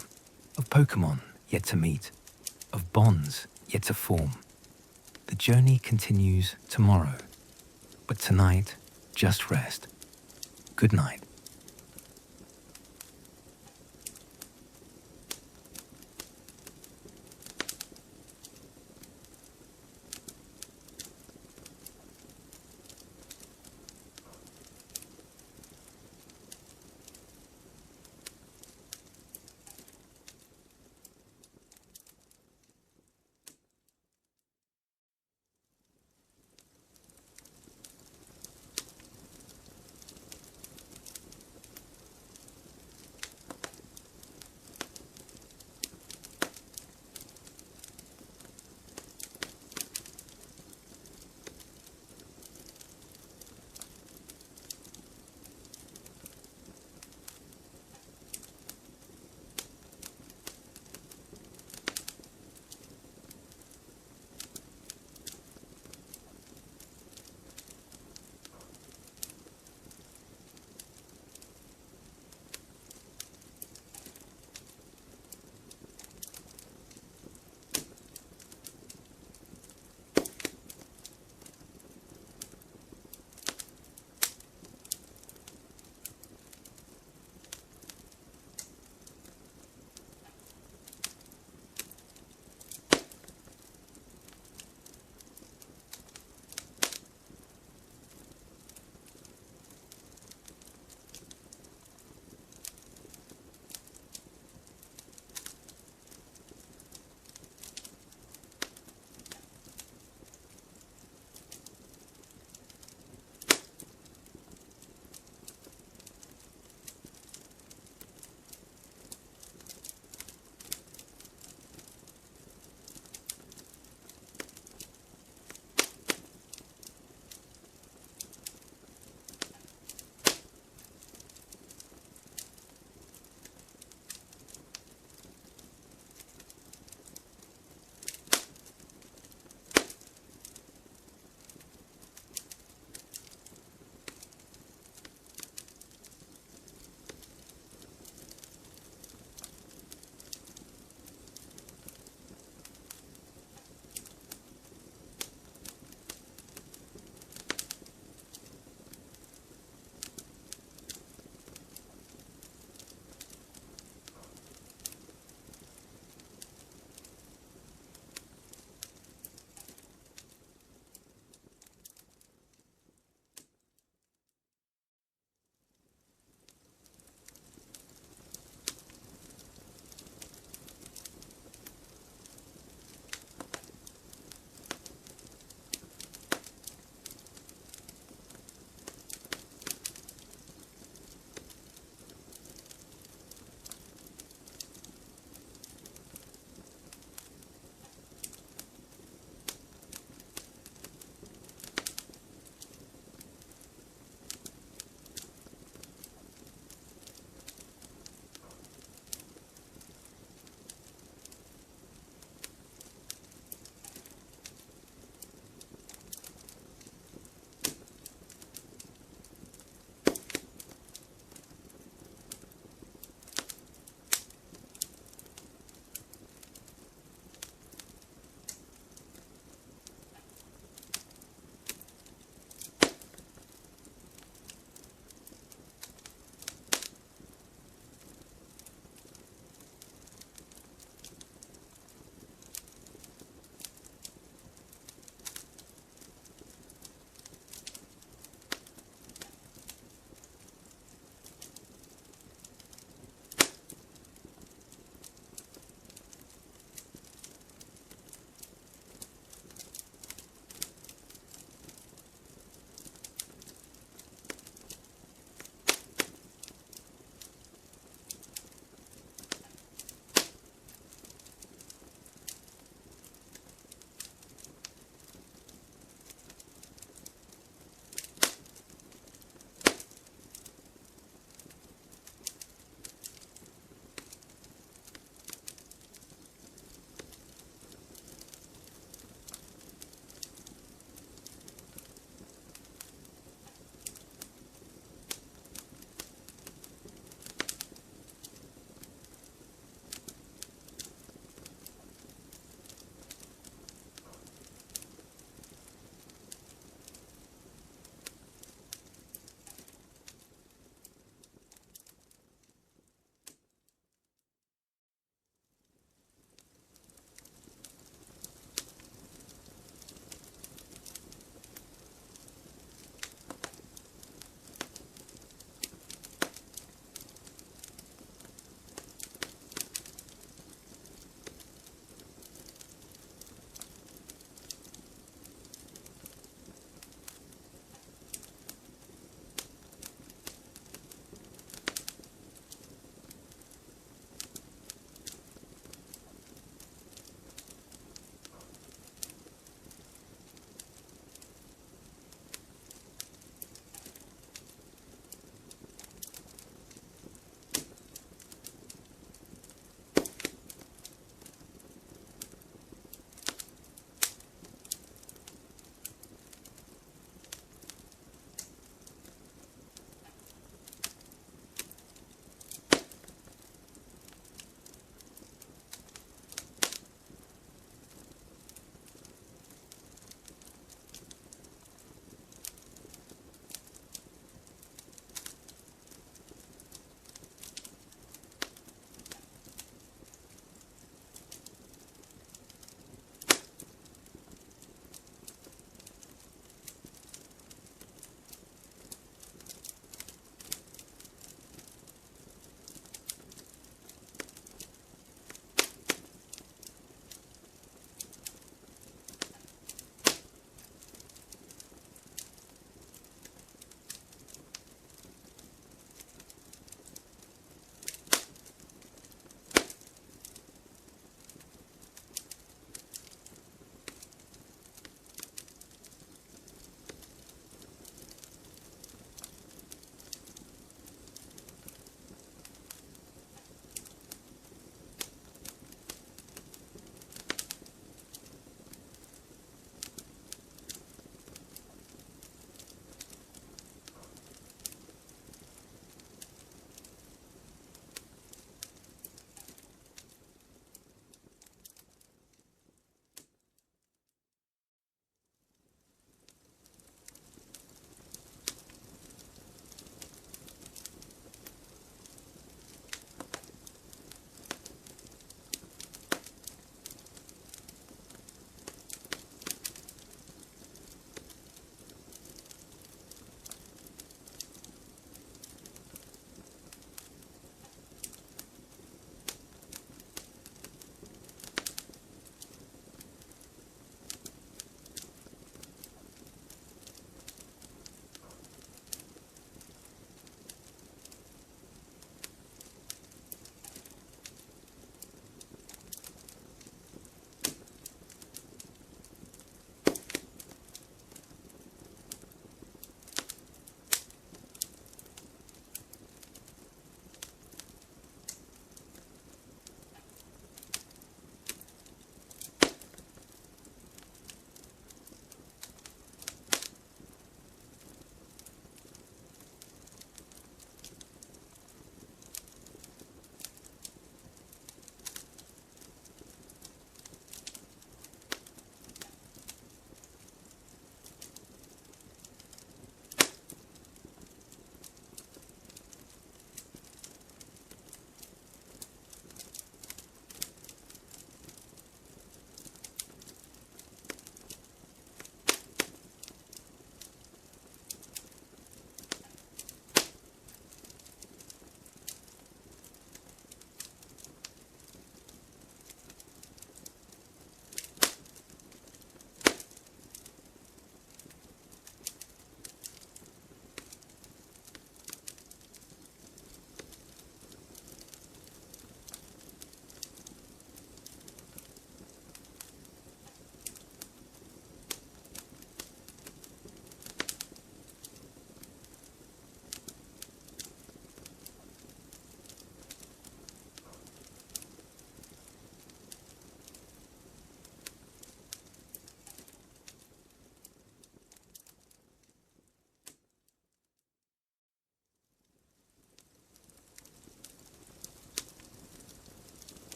of Pokemon yet to meet, of bonds yet to form. The journey continues tomorrow, but tonight, just rest. Good night.